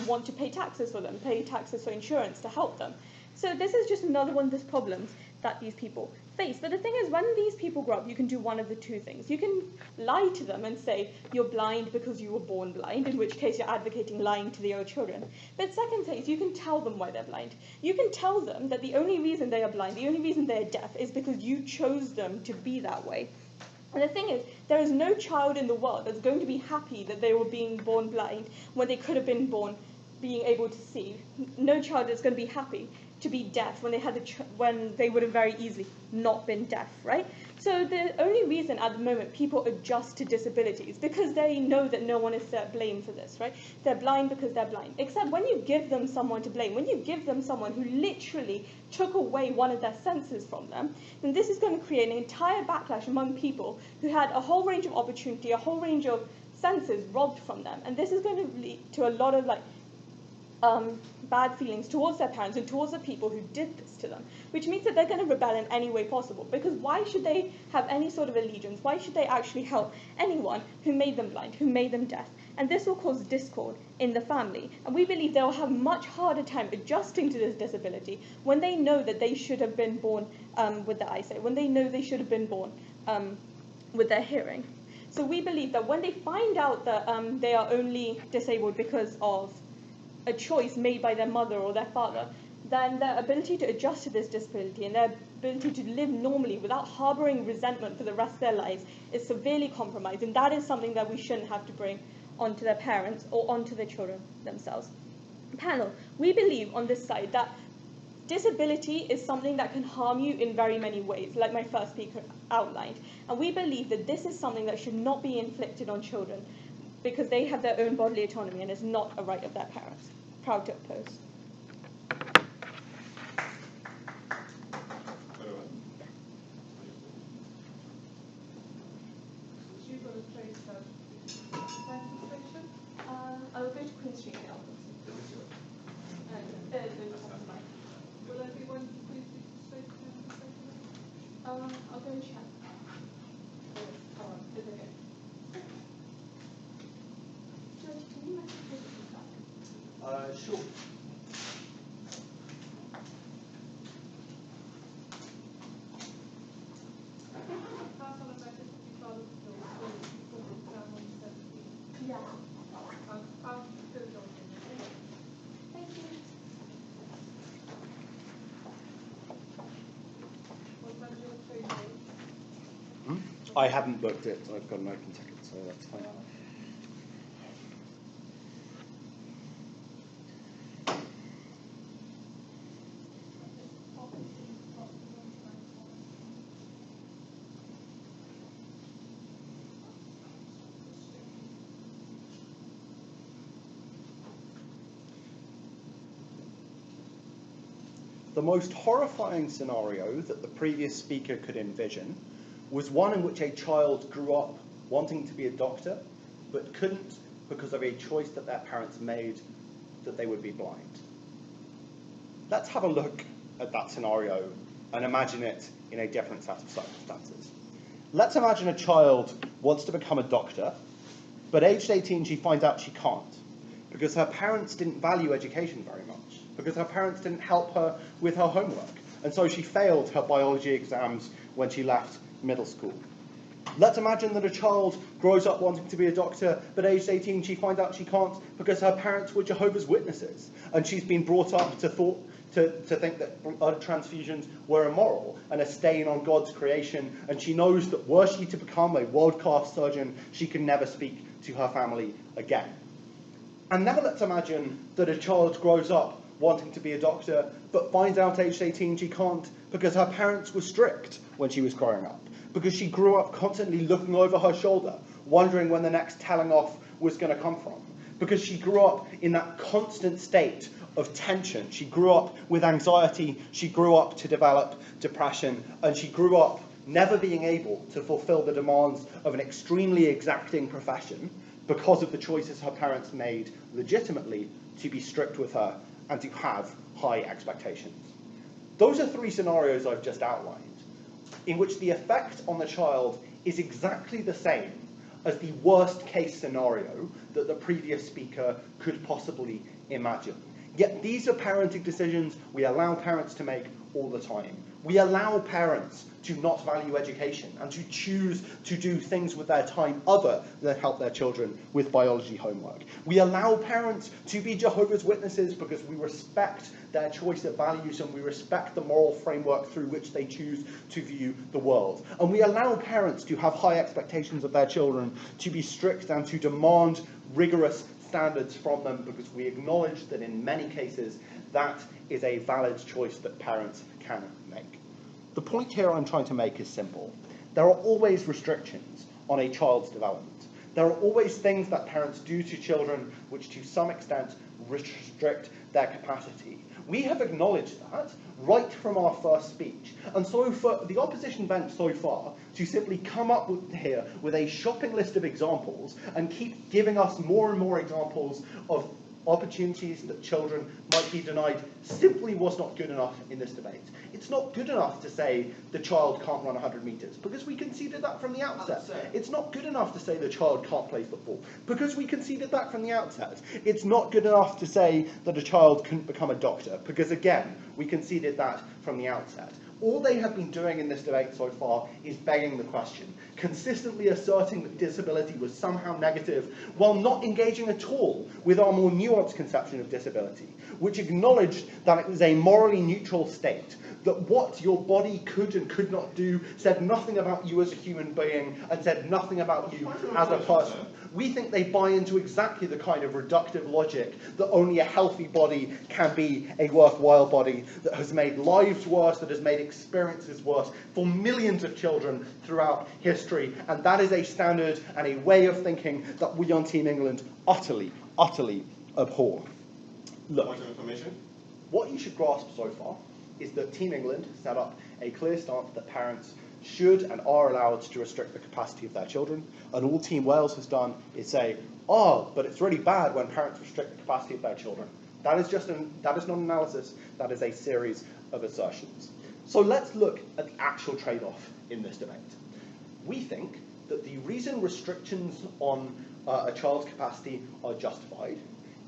want to pay taxes for them, pay taxes for insurance to help them. So this is just another one of those problems that these people face. But the thing is, when these people grow up, you can do one of the two things. You can lie to them and say you're blind because you were born blind, in which case you're advocating lying to their own children. But second case, you can tell them why they're blind. You can tell them that the only reason they are blind, the only reason they're deaf, is because you chose them to be that way. And the thing is, there is no child in the world that's going to be happy that they were being born blind when they could have been born being able to see. No child is going to be happy to be deaf when they would have very easily not been deaf, right? So the only reason at the moment people adjust to disabilities because they know that no one is to blame for this, right? They're blind because they're blind. Except when you give them someone to blame, when you give them someone who literally took away one of their senses from them, then this is going to create an entire backlash among people who had a whole range of opportunity, a whole range of senses robbed from them. And this is going to lead to a lot of bad feelings towards their parents and towards the people who did this to them, which means that they're going to rebel in any way possible. Because why should they have any sort of allegiance? Why should they actually help anyone who made them blind, who made them deaf? And this will cause discord in the family. And we believe they'll have much harder time adjusting to this disability when they know that they should have been born with their eyesight, when they know they should have been born with their hearing. So we believe that when they find out that they are only disabled because of a choice made by their mother or their father, then their ability to adjust to this disability and their ability to live normally without harboring resentment for the rest of their lives is severely compromised. And that is something that we shouldn't have to bring onto their parents or onto their children themselves. Panel, we believe on this side that disability is something that can harm you in very many ways, like my first speaker outlined. And we believe that this is something that should not be inflicted on children, because they have their own bodily autonomy and is not a right of their parents. Proud to oppose. You've got a train station. I'll go to Queen Street now. Will there be one for Queen Street station? I'll go and check. Come on, It's okay. George, can you message me that? Sure. pass on a message to your father before the exam on the 17th. Yeah. I'll go to George. Thank you. What time's your train date? I haven't booked it. I've got an open ticket, so that's fine. the most horrifying scenario that the previous speaker could envision was one in which a child grew up wanting to be a doctor, but couldn't because of a choice that their parents made that they would be blind. Let's have a look at that scenario and imagine it in a different set of circumstances. Let's imagine a child wants to become a doctor, but aged 18 she finds out she can't because her parents didn't value education very much, because her parents didn't help her with her homework, and so she failed her biology exams when she left middle school. Let's imagine that a child grows up wanting to be a doctor, but aged 18 she finds out she can't because her parents were Jehovah's Witnesses, and she's been brought up to think that blood transfusions were immoral and a stain on God's creation, and she knows that were she to become a world-class surgeon, she can never speak to her family again. And now let's imagine that a child grows up wanting to be a doctor, but finds out aged 18 she can't because her parents were strict when she was growing up, because she grew up constantly looking over her shoulder, wondering when the next telling off was going to come from, because she grew up in that constant state of tension. She grew up with anxiety, she grew up to develop depression, and she grew up never being able to fulfill the demands of an extremely exacting profession because of the choices her parents made legitimately to be strict with her and to have high expectations. Those are three scenarios I've just outlined, in which the effect on the child is exactly the same as the worst case scenario that the previous speaker could possibly imagine. Yet these are parenting decisions we allow parents to make all the time. We allow parents to not value education and to choose to do things with their time other than help their children with biology homework. We allow parents to be Jehovah's Witnesses because we respect their choice of values and we respect the moral framework through which they choose to view the world. And we allow parents to have high expectations of their children, to be strict and to demand rigorous standards from them, because we acknowledge that in many cases that is a valid choice that parents can make. The point here I'm trying to make is simple. There are always restrictions on a child's development. There are always things that parents do to children which to some extent restrict their capacity. We have acknowledged that right from our first speech. And so for the opposition bench so far to simply come up here with a shopping list of examples and keep giving us more and more examples of opportunities that children might be denied simply was not good enough in this debate. It's not good enough to say the child can't run 100 metres, because we conceded that from the outset. It's not good enough to say the child can't play football, because we conceded that from the outset. It's not good enough to say that a child couldn't become a doctor, because again, we conceded that from the outset. All they have been doing in this debate so far is begging the question, consistently asserting that disability was somehow negative, while not engaging at all with our more nuanced conception of disability, which acknowledged that it was a morally neutral state, that what your body could and could not do said nothing about you as a human being and said nothing about you as a person. We think they buy into exactly the kind of reductive logic that only a healthy body can be a worthwhile body, that has made lives worse, that has made experiences worse for millions of children throughout history. And that is a standard and a way of thinking that we on Team England utterly, utterly abhor. Look, Point of information. what you should grasp so far is that Team England set up a clear stance that parents should and are allowed to restrict the capacity of their children, and all Team Wales has done is say, oh, but it's really bad when parents restrict the capacity of their children. That is not an analysis, that is a series of assertions. So let's look at the actual trade-off in this debate. We think that the reason restrictions on a child's capacity are justified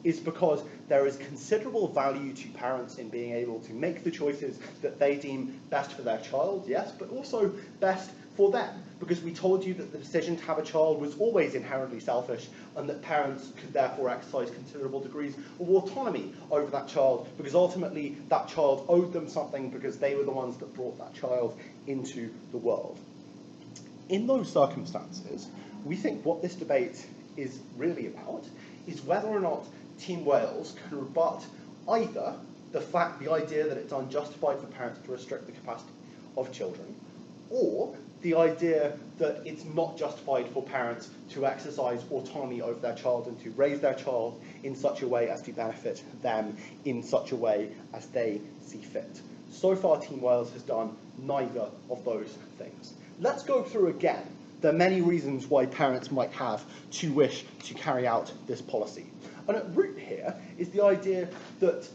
is because there is considerable value to parents in being able to make the choices that they deem best for their child, yes, but also best for them. Because we told you that the decision to have a child was always inherently selfish, and that parents could therefore exercise considerable degrees of autonomy over that child, because ultimately that child owed them something because they were the ones that brought that child into the world. In those circumstances, we think what this debate is really about is whether or not Team Wales can rebut either the idea that it's unjustified for parents to restrict the capacity of children, or the idea that it's not justified for parents to exercise autonomy over their child and to raise their child in such a way as to benefit them in such a way as they see fit. So far, Team Wales has done neither of those things. Let's go through again the many reasons why parents might have to wish to carry out this policy. And at root here is the idea that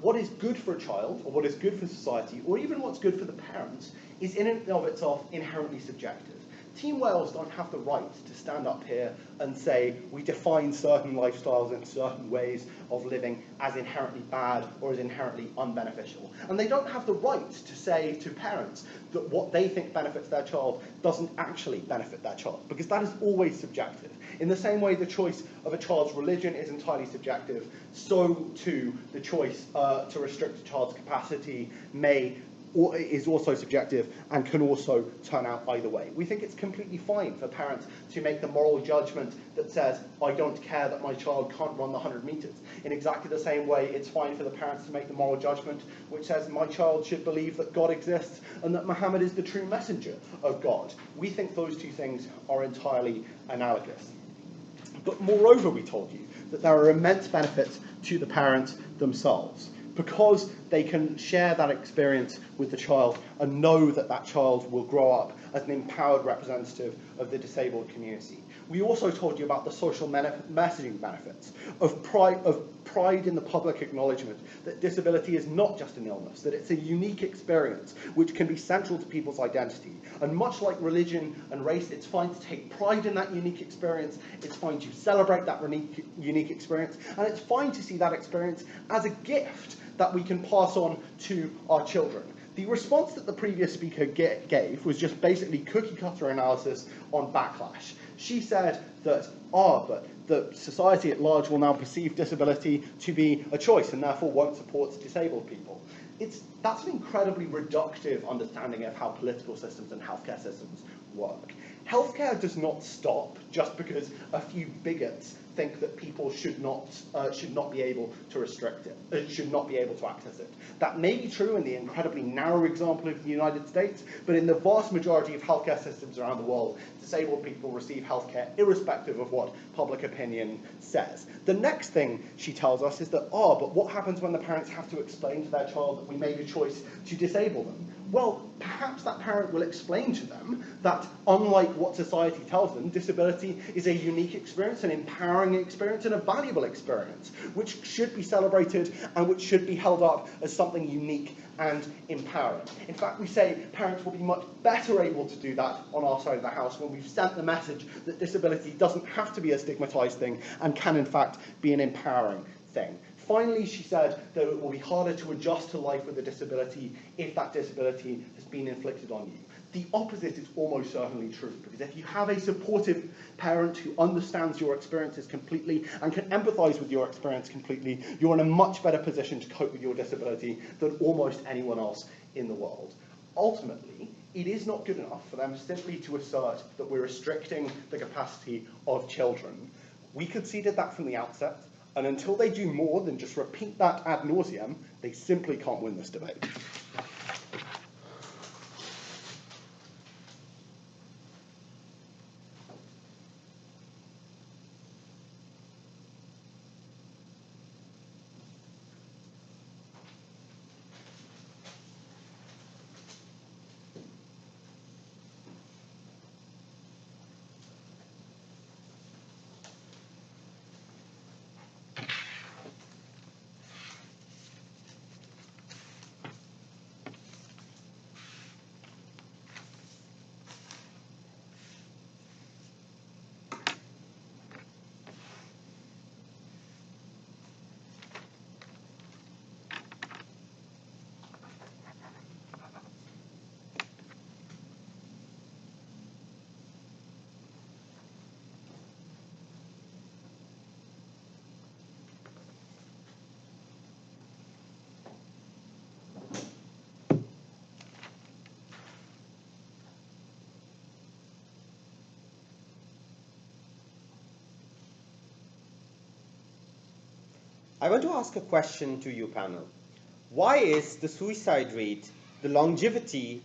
what is good for a child, or what is good for society, or even what's good for the parents, is in and of itself inherently subjective. Team Wales don't have the right to stand up here and say we define certain lifestyles and certain ways of living as inherently bad or as inherently unbeneficial. And they don't have the right to say to parents that what they think benefits their child doesn't actually benefit their child, because that is always subjective. In the same way the choice of a child's religion is entirely subjective, so too the choice to restrict a child's capacity is also subjective and can also turn out either way. We think it's completely fine for parents to make the moral judgment that says, I don't care that my child can't run the 100 meters. In exactly the same way, it's fine for the parents to make the moral judgment which says, my child should believe that God exists and that Muhammad is the true messenger of God. We think those two things are entirely analogous. But moreover, we told you that there are immense benefits to the parents themselves, because they can share that experience with the child and know that that child will grow up as an empowered representative of the disabled community. We also told you about the social messaging benefits of pride in the public acknowledgement that disability is not just an illness, that it's a unique experience which can be central to people's identity. And much like religion and race, it's fine to take pride in that unique experience, it's fine to celebrate that unique experience, and it's fine to see that experience as a gift that we can pass on to our children. The response that the previous speaker gave was just basically cookie-cutter analysis on backlash. She said that, but the society at large will now perceive disability to be a choice and therefore won't support disabled people. That's an incredibly reductive understanding of how political systems and healthcare systems work. Healthcare does not stop just because a few bigots think that people should not be able to restrict it, should not be able to access it. That may be true in the incredibly narrow example of the United States, but in the vast majority of healthcare systems around the world, disabled people receive healthcare irrespective of what public opinion says. The next thing she tells us is that, but what happens when the parents have to explain to their child that we made a choice to disable them? Well, perhaps that parent will explain to them that, unlike what society tells them, disability is a unique experience, an empowering experience, and a valuable experience, which should be celebrated and which should be held up as something unique and empowering. In fact, we say parents will be much better able to do that on our side of the house when we've sent the message that disability doesn't have to be a stigmatized thing and can, in fact, be an empowering thing. Finally, she said that it will be harder to adjust to life with a disability if that disability has been inflicted on you. The opposite is almost certainly true, because if you have a supportive parent who understands your experiences completely and can empathize with your experience completely, you're in a much better position to cope with your disability than almost anyone else in the world. Ultimately, it is not good enough for them simply to assert that we're restricting the capacity of children. We conceded that from the outset. And until they do more than just repeat that ad nauseum, they simply can't win this debate. I want to ask a question to you, panel. Why is the suicide rate, the longevity,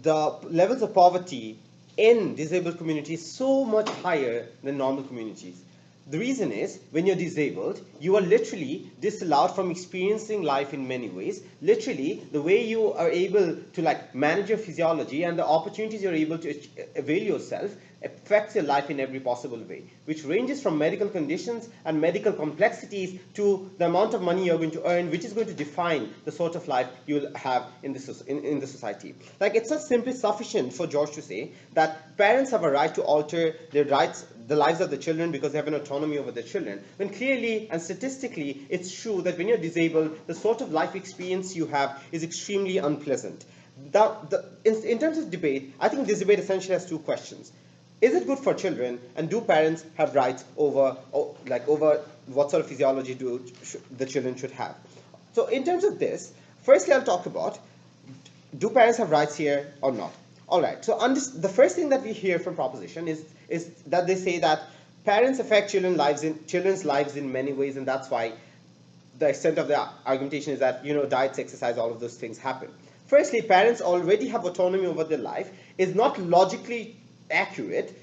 the levels of poverty in disabled communities so much higher than normal communities? The reason is, when you're disabled, you are literally disallowed from experiencing life in many ways. Literally, the way you are able to like manage your physiology and the opportunities you're able to avail yourself affects your life in every possible way, which ranges from medical conditions and medical complexities to the amount of money you're going to earn, which is going to define the sort of life you'll have in the society. Like, it's not simply sufficient for George to say that parents have a right to alter their rights, the lives of the children, because they have an autonomy over their children, when clearly and statistically it's true that when you're disabled, the sort of life experience you have is extremely unpleasant. In terms of debate, I think this debate essentially has two questions. Is it good for children, and do parents have rights over what sort of physiology the children should have? So in terms of this, firstly I'll talk about, do parents have rights here or not? All right, so the first thing that we hear from proposition is that they say that parents affect children's lives in many ways, and that's why the extent of the argumentation is that, diets, exercise, all of those things happen. Firstly, parents already have autonomy over their life is not logically accurate,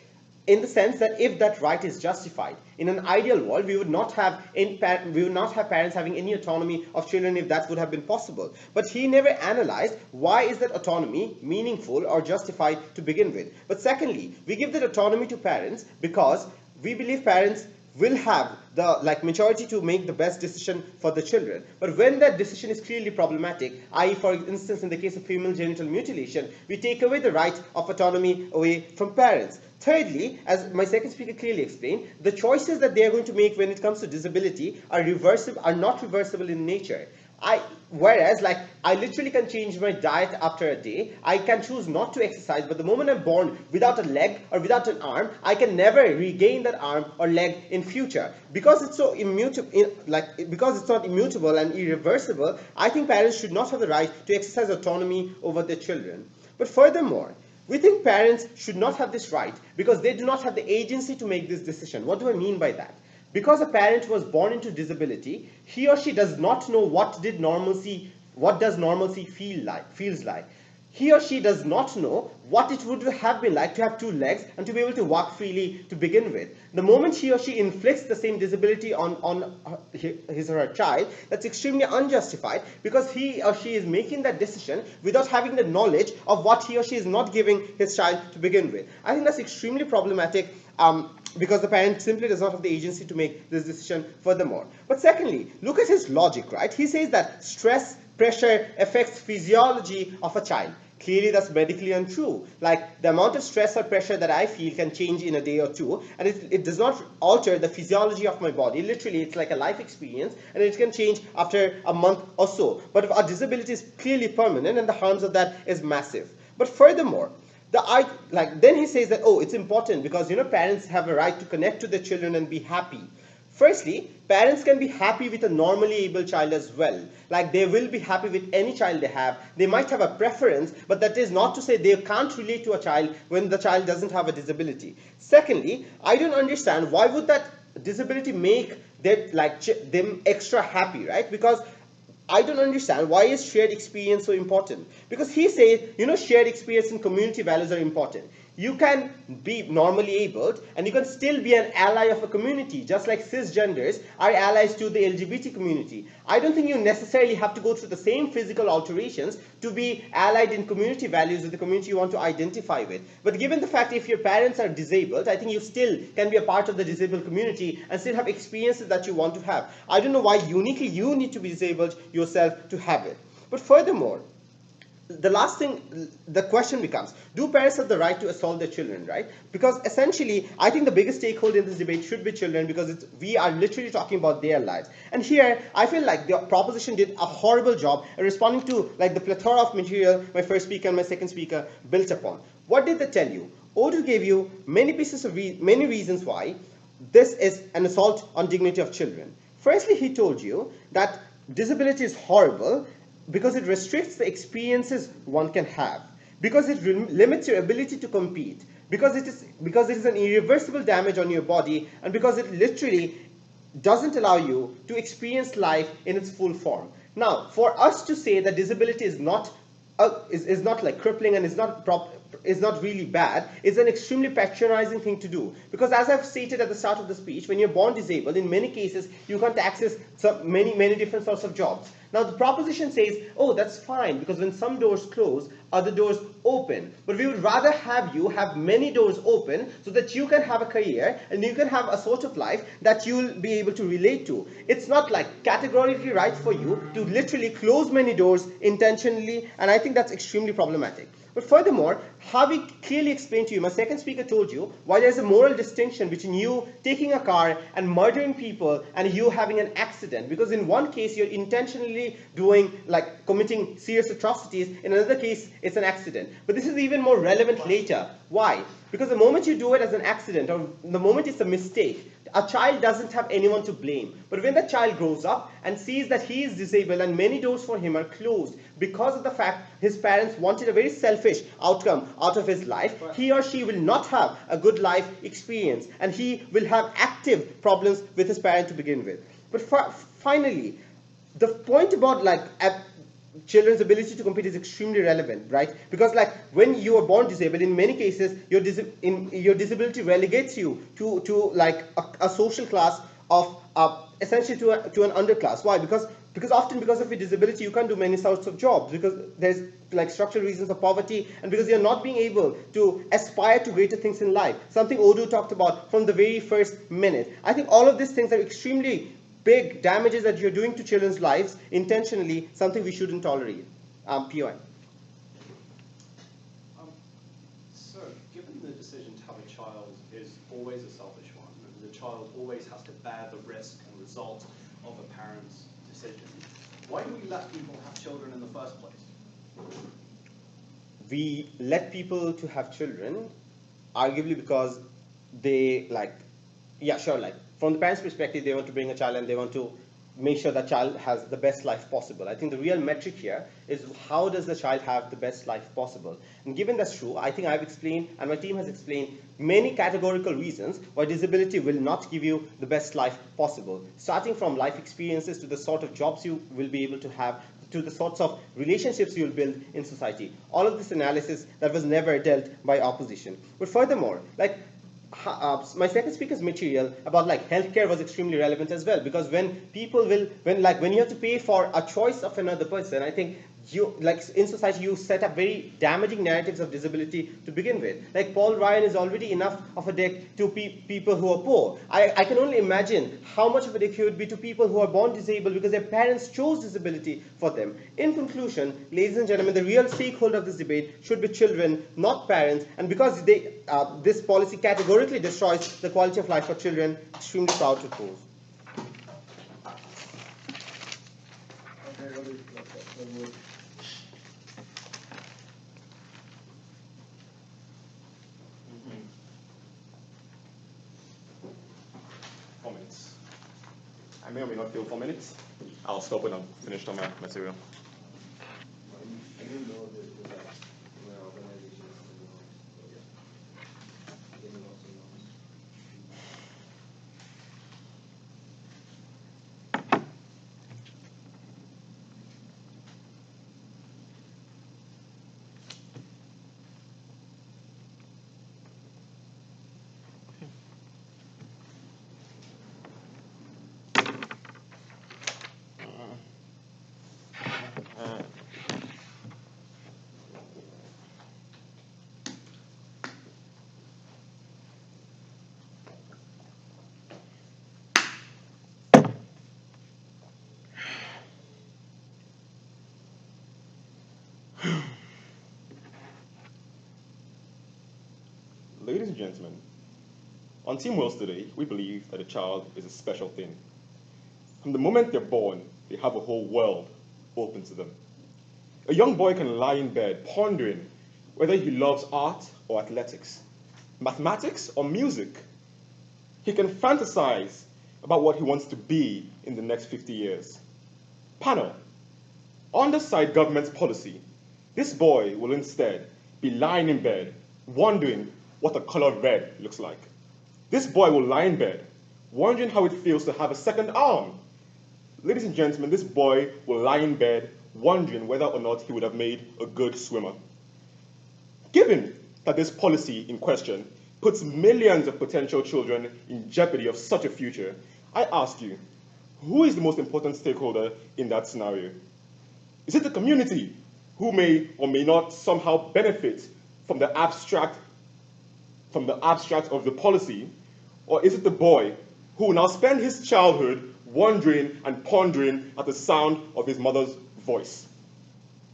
in the sense that if that right is justified, in an ideal world, we would not have parents having any autonomy of children if that would have been possible. But he never analyzed why is that autonomy meaningful or justified to begin with. But secondly, we give that autonomy to parents because we believe parents will have the maturity to make the best decision for the children. But when that decision is clearly problematic, i.e. for instance in the case of female genital mutilation, we take away the right of autonomy away from parents. Thirdly, as my second speaker clearly explained, the choices that they are going to make when it comes to disability are not reversible in nature. Whereas, I literally can change my diet after a day. I can choose not to exercise, but the moment I'm born without a leg or without an arm, I can never regain that arm or leg in future. Because it's so because it's not immutable and irreversible, I think parents should not have the right to exercise autonomy over their children. But furthermore, we think parents should not have this right because they do not have the agency to make this decision. What do I mean by that? Because a parent was born into disability, he or she does not know what does normalcy feels like. He or she does not know what it would have been like to have two legs and to be able to walk freely to begin with. The moment he or she inflicts the same disability on his or her child, that's extremely unjustified because he or she is making that decision without having the knowledge of what he or she is not giving his child to begin with. I think that's extremely problematic because the parent simply does not have the agency to make this decision furthermore. But secondly, look at his logic, right? He says that stress, pressure affects physiology of a child. Clearly, that's medically untrue. Like, the amount of stress or pressure that I feel can change in a day or two, and it does not alter the physiology of my body. Literally, it's like a life experience, and it can change after a month or so. But if our disability is clearly permanent, and the harms of that is massive. But furthermore, then he says that, it's important because, parents have a right to connect to their children and be happy. Firstly, parents can be happy with a normally able child as well. Like, they will be happy with any child they have. They might have a preference, but that is not to say they can't relate to a child when the child doesn't have a disability. Secondly, I don't understand why would that disability make them extra happy, right? Because I don't understand why is shared experience so important. Because he says, shared experience and community values are important. You can be normally abled and you can still be an ally of a community, just like cisgenders are allies to the LGBT community. I don't think you necessarily have to go through the same physical alterations to be allied in community values with the community you want to identify with. But given the fact if your parents are disabled, I think you still can be a part of the disabled community and still have experiences that you want to have. I don't know why uniquely you need to be disabled yourself to have it. But furthermore, the last thing, the question becomes, do parents have the right to assault their children, right? Because essentially, I think the biggest stakeholder in this debate should be children because we are literally talking about their lives. And here, I feel like the proposition did a horrible job at responding to the plethora of material my first speaker and my second speaker built upon. What did they tell you? O2 gave you many reasons why this is an assault on dignity of children. Firstly, he told you that disability is horrible because it restricts the experiences one can have, because it limits your ability to compete, because it is an irreversible damage on your body, and because it literally doesn't allow you to experience life in its full form. Now, for us to say that disability is not crippling and is not is not really bad, it's an extremely patronizing thing to do. Because as I've stated at the start of the speech, when you're born disabled, in many cases, you can't access many different sorts of jobs. Now the proposition says, oh, that's fine, because when some doors close, other doors open. But we would rather have you have many doors open so that you can have a career and you can have a sort of life that you'll be able to relate to. It's not like categorically right for you to literally close many doors intentionally, and I think that's extremely problematic. But furthermore, Harvey clearly explained to you, my second speaker told you, why there's a moral distinction between you taking a car and murdering people and you having an accident. Because in one case, you're intentionally committing serious atrocities. In another case, it's an accident. But this is even more relevant later. Why? Because the moment you do it as an accident, or the moment it's a mistake, a child doesn't have anyone to blame. But when that child grows up and sees that he is disabled and many doors for him are closed because of the fact his parents wanted a very selfish outcome out of his life, he or she will not have a good life experience and he will have active problems with his parent to begin with. But finally, the point about children's ability to compete is extremely relevant, right? Because when you are born disabled, in many cases, your disability relegates you to a social class of essentially to an underclass. Why? Because often because of your disability, you can't do many sorts of jobs because there's structural reasons of poverty and because you're not being able to aspire to greater things in life. Something Odu talked about from the very first minute. I think all of these things are extremely big damages that you're doing to children's lives intentionally, something we shouldn't tolerate. POI. So, given the decision to have a child is always a selfish one, and the child always has to bear the risk and result of a parent's decision, why do we let people have children in the first place? We let people to have children, arguably because they from the parents' perspective, they want to bring a child and they want to make sure that child has the best life possible. I think the real metric here is how does the child have the best life possible? And given that's true, I think I've explained and my team has explained many categorical reasons why disability will not give you the best life possible. Starting from life experiences to the sort of jobs you will be able to have, to the sorts of relationships you'll build in society. All of this analysis that was never dealt by opposition. But furthermore, my second speaker's material about healthcare was extremely relevant as well, because when you have to pay for a choice of another person, I think in society you set up very damaging narratives of disability to begin with. Paul Ryan is already enough of a dick to people who are poor. I can only imagine how much of a dick he would be to people who are born disabled because their parents chose disability for them. In conclusion, ladies and gentlemen, the real stakeholder of this debate should be children, not parents, and because this policy categorically destroys the quality of life for children, extremely proud to oppose. I may or may not feel 4 minutes. I'll stop when I'm finished on my material. Ladies and gentlemen, on Team Wales today, we believe that a child is a special thing. From the moment they're born, they have a whole world open to them. A young boy can lie in bed pondering whether he loves art or athletics, mathematics or music. He can fantasize about what he wants to be in the next 50 years. Panel, under side government's policy, this boy will instead be lying in bed wondering what the color red looks like. This boy will lie in bed wondering how it feels to have a second arm. Ladies and gentlemen, this boy will lie in bed wondering whether or not he would have made a good swimmer. Given that this policy in question puts millions of potential children in jeopardy of such a future, I ask you, who is the most important stakeholder in that scenario? Is it the community, who may or may not somehow benefit from the abstract of the policy? Or is it the boy who will now spend his childhood wondering and pondering at the sound of his mother's voice?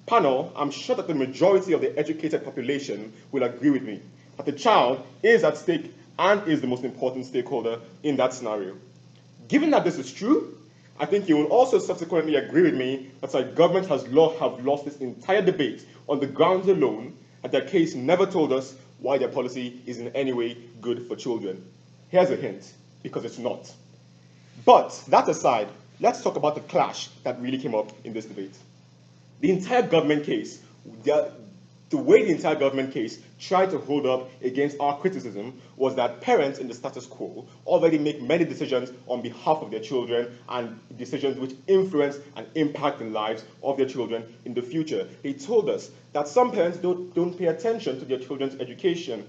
Panel, I'm sure that the majority of the educated population will agree with me that the child is at stake and is the most important stakeholder in that scenario. Given that this is true, I think you will also subsequently agree with me that our government have lost this entire debate on the grounds alone that their case never told us why their policy is in any way good for children. Here's a hint, because it's not. But that aside, let's talk about the clash that really came up in this debate. The entire government case, the way the entire government case tried to hold up against our criticism was that parents in the status quo already make many decisions on behalf of their children, and decisions which influence and impact the lives of their children in the future. They told us that some parents don't pay attention to their children's education,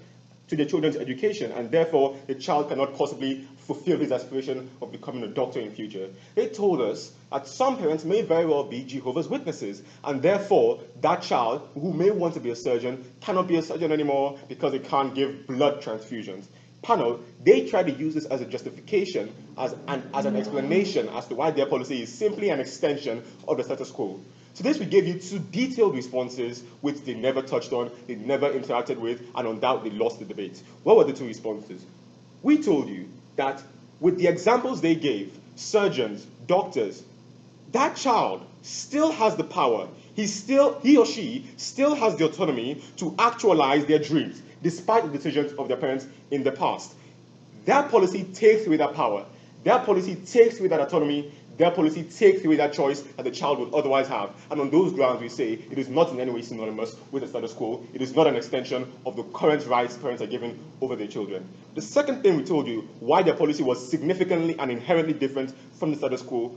and therefore the child cannot possibly fulfill his aspiration of becoming a doctor in future. They told us that some parents may very well be Jehovah's Witnesses, and therefore that child who may want to be a surgeon cannot be a surgeon anymore because they can't give blood transfusions. Panel, they try to use this as a justification, as an explanation as to why their policy is simply an extension of the status quo. So this, we gave you two detailed responses which they never touched on, they never interacted with, and undoubtedly lost the debate. What were the two responses? We told you that with the examples they gave, surgeons, doctors, that child still has the power. He or she still has the autonomy to actualize their dreams, despite the decisions of their parents in the past. Their policy takes away that power. Their policy takes away that autonomy. Their policy takes away that choice that the child would otherwise have. And on those grounds, we say it is not in any way synonymous with the status quo. It is not an extension of the current rights parents are given over their children. The second thing we told you, why their policy was significantly and inherently different from the status quo,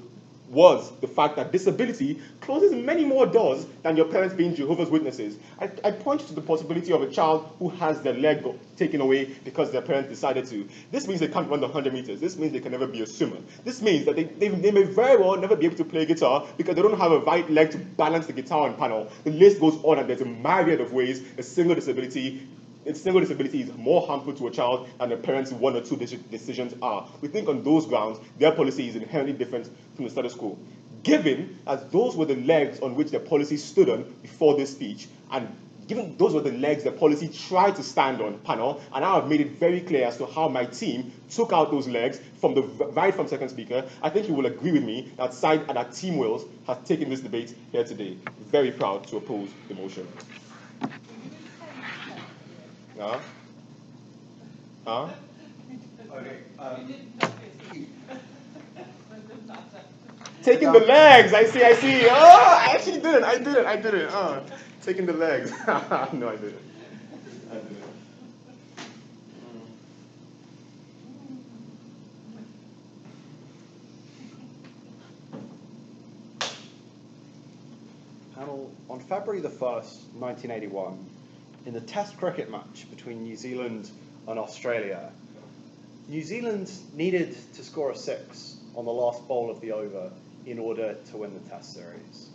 was the fact that disability closes many more doors than your parents being Jehovah's Witnesses. I point to the possibility of a child who has their leg taken away because their parents decided to. This means they can't run the 100 meters. This means they can never be a swimmer. This means that they may very well never be able to play guitar because they don't have a right leg to balance the guitar on panel. The list goes on, and there's a myriad of ways a single disability is more harmful to a child than the parents' one or two decisions are. We think on those grounds, their policy is inherently different from the status quo. Given as those were the legs on which their policy stood on before this speech, and given those were the legs the policy tried to stand on, panel, and I have made it very clear as to how my team took out those legs from second speaker, I think you will agree with me that Team Wales has taken this debate here today. Very proud to oppose the motion. Okay. Taking the legs, I see. Oh, I actually did it. Taking the legs. No, I didn't. Panel, on February the 1st, 1981, in the Test cricket match between New Zealand and Australia, New Zealand needed to score a 6 on the last ball of the over in order to win the Test series.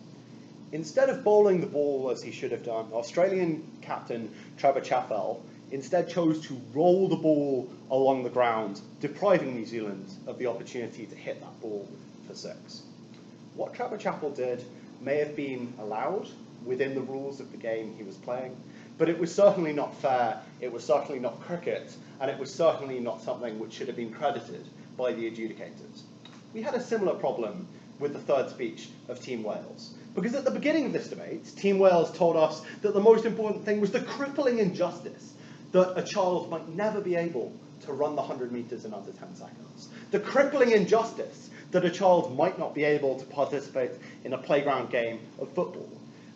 Instead of bowling the ball as he should have done, Australian captain Trevor Chappell instead chose to roll the ball along the ground, depriving New Zealand of the opportunity to hit that ball for 6. What Trevor Chappell did may have been allowed within the rules of the game he was playing, but it was certainly not fair, it was certainly not cricket, and it was certainly not something which should have been credited by the adjudicators. We had a similar problem with the third speech of Team Wales, because at the beginning of this debate, Team Wales told us that the most important thing was the crippling injustice that a child might never be able to run the 100 meters in under 10 seconds. The crippling injustice that a child might not be able to participate in a playground game of football.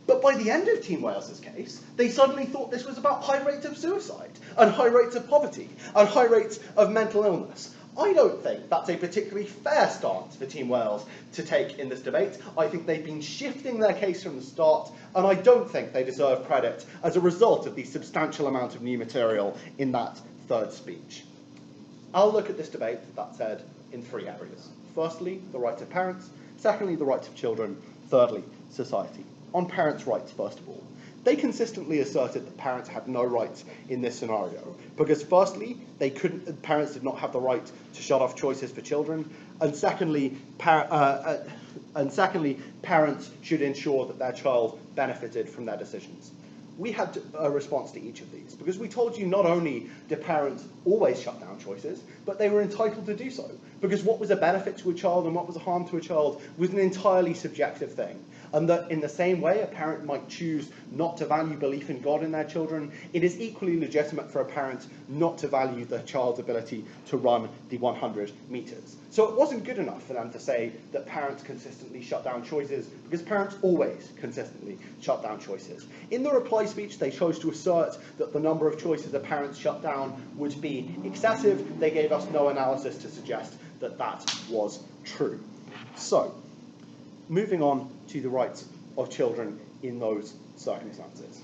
But by the end of Team Wales's case, they suddenly thought this was about high rates of suicide, and high rates of poverty, and high rates of mental illness. I don't think that's a particularly fair stance for Team Wales to take in this debate. I think they've been shifting their case from the start, and I don't think they deserve credit as a result of the substantial amount of new material in that third speech. I'll look at this debate, that said, in three areas. Firstly, the rights of parents. Secondly, the rights of children. Thirdly, society. On parents' rights, first of all. They consistently asserted that parents had no rights in this scenario, because firstly, parents did not have the right to shut off choices for children, and secondly, parents should ensure that their child benefited from their decisions. We had a response to each of these, because we told you not only did parents always shut down choices, but they were entitled to do so, because what was a benefit to a child and what was a harm to a child was an entirely subjective thing. And that in the same way a parent might choose not to value belief in God in their children, it is equally legitimate for a parent not to value their child's ability to run the 100 meters. So it wasn't good enough for them to say that parents consistently shut down choices, because parents always consistently shut down choices. In the reply speech, they chose to assert that the number of choices a parent shut down would be excessive. They gave us no analysis to suggest that that was true. So, moving on to the rights of children in those circumstances.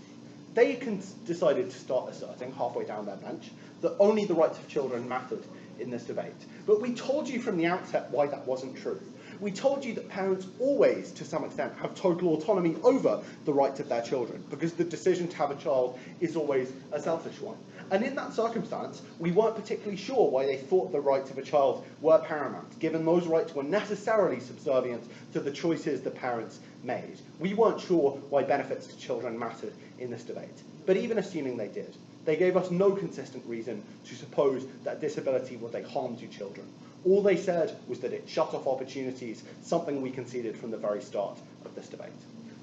They decided to start asserting, halfway down their bench, that only the rights of children mattered in this debate. But we told you from the outset why that wasn't true. We told you that parents always, to some extent, have total autonomy over the rights of their children, because the decision to have a child is always a selfish one. And in that circumstance, we weren't particularly sure why they thought the rights of a child were paramount, given those rights were necessarily subservient to the choices the parents made. We weren't sure why benefits to children mattered in this debate. But even assuming they did, they gave us no consistent reason to suppose that disability was a harm to children. All they said was that it shut off opportunities, something we conceded from the very start of this debate.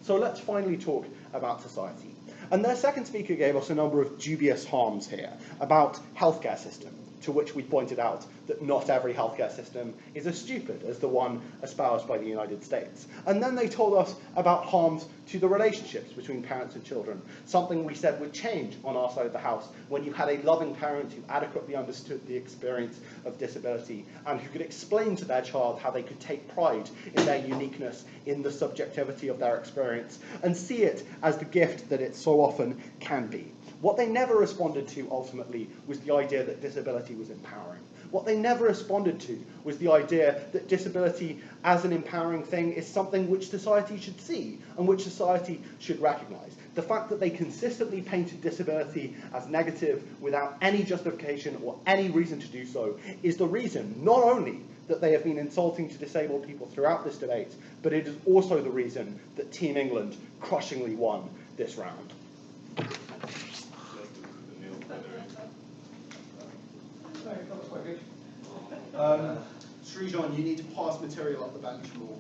So let's finally talk about society. And their second speaker gave us a number of dubious harms here about healthcare system, to which we pointed out that not every healthcare system is as stupid as the one espoused by the United States. And then they told us about harms to the relationships between parents and children, something we said would change on our side of the house when you had a loving parent who adequately understood the experience of disability and who could explain to their child how they could take pride in their uniqueness, in the subjectivity of their experience, and see it as the gift that it so often can be. What they never responded to, ultimately, was the idea that disability was empowering. What they never responded to was the idea that disability as an empowering thing is something which society should see and which society should recognise. The fact that they consistently painted disability as negative without any justification or any reason to do so is the reason, not only that they have been insulting to disabled people throughout this debate, but it is also the reason that Team England crushingly won this round. That was quite good. Srijan, you need to pass material up the bench more.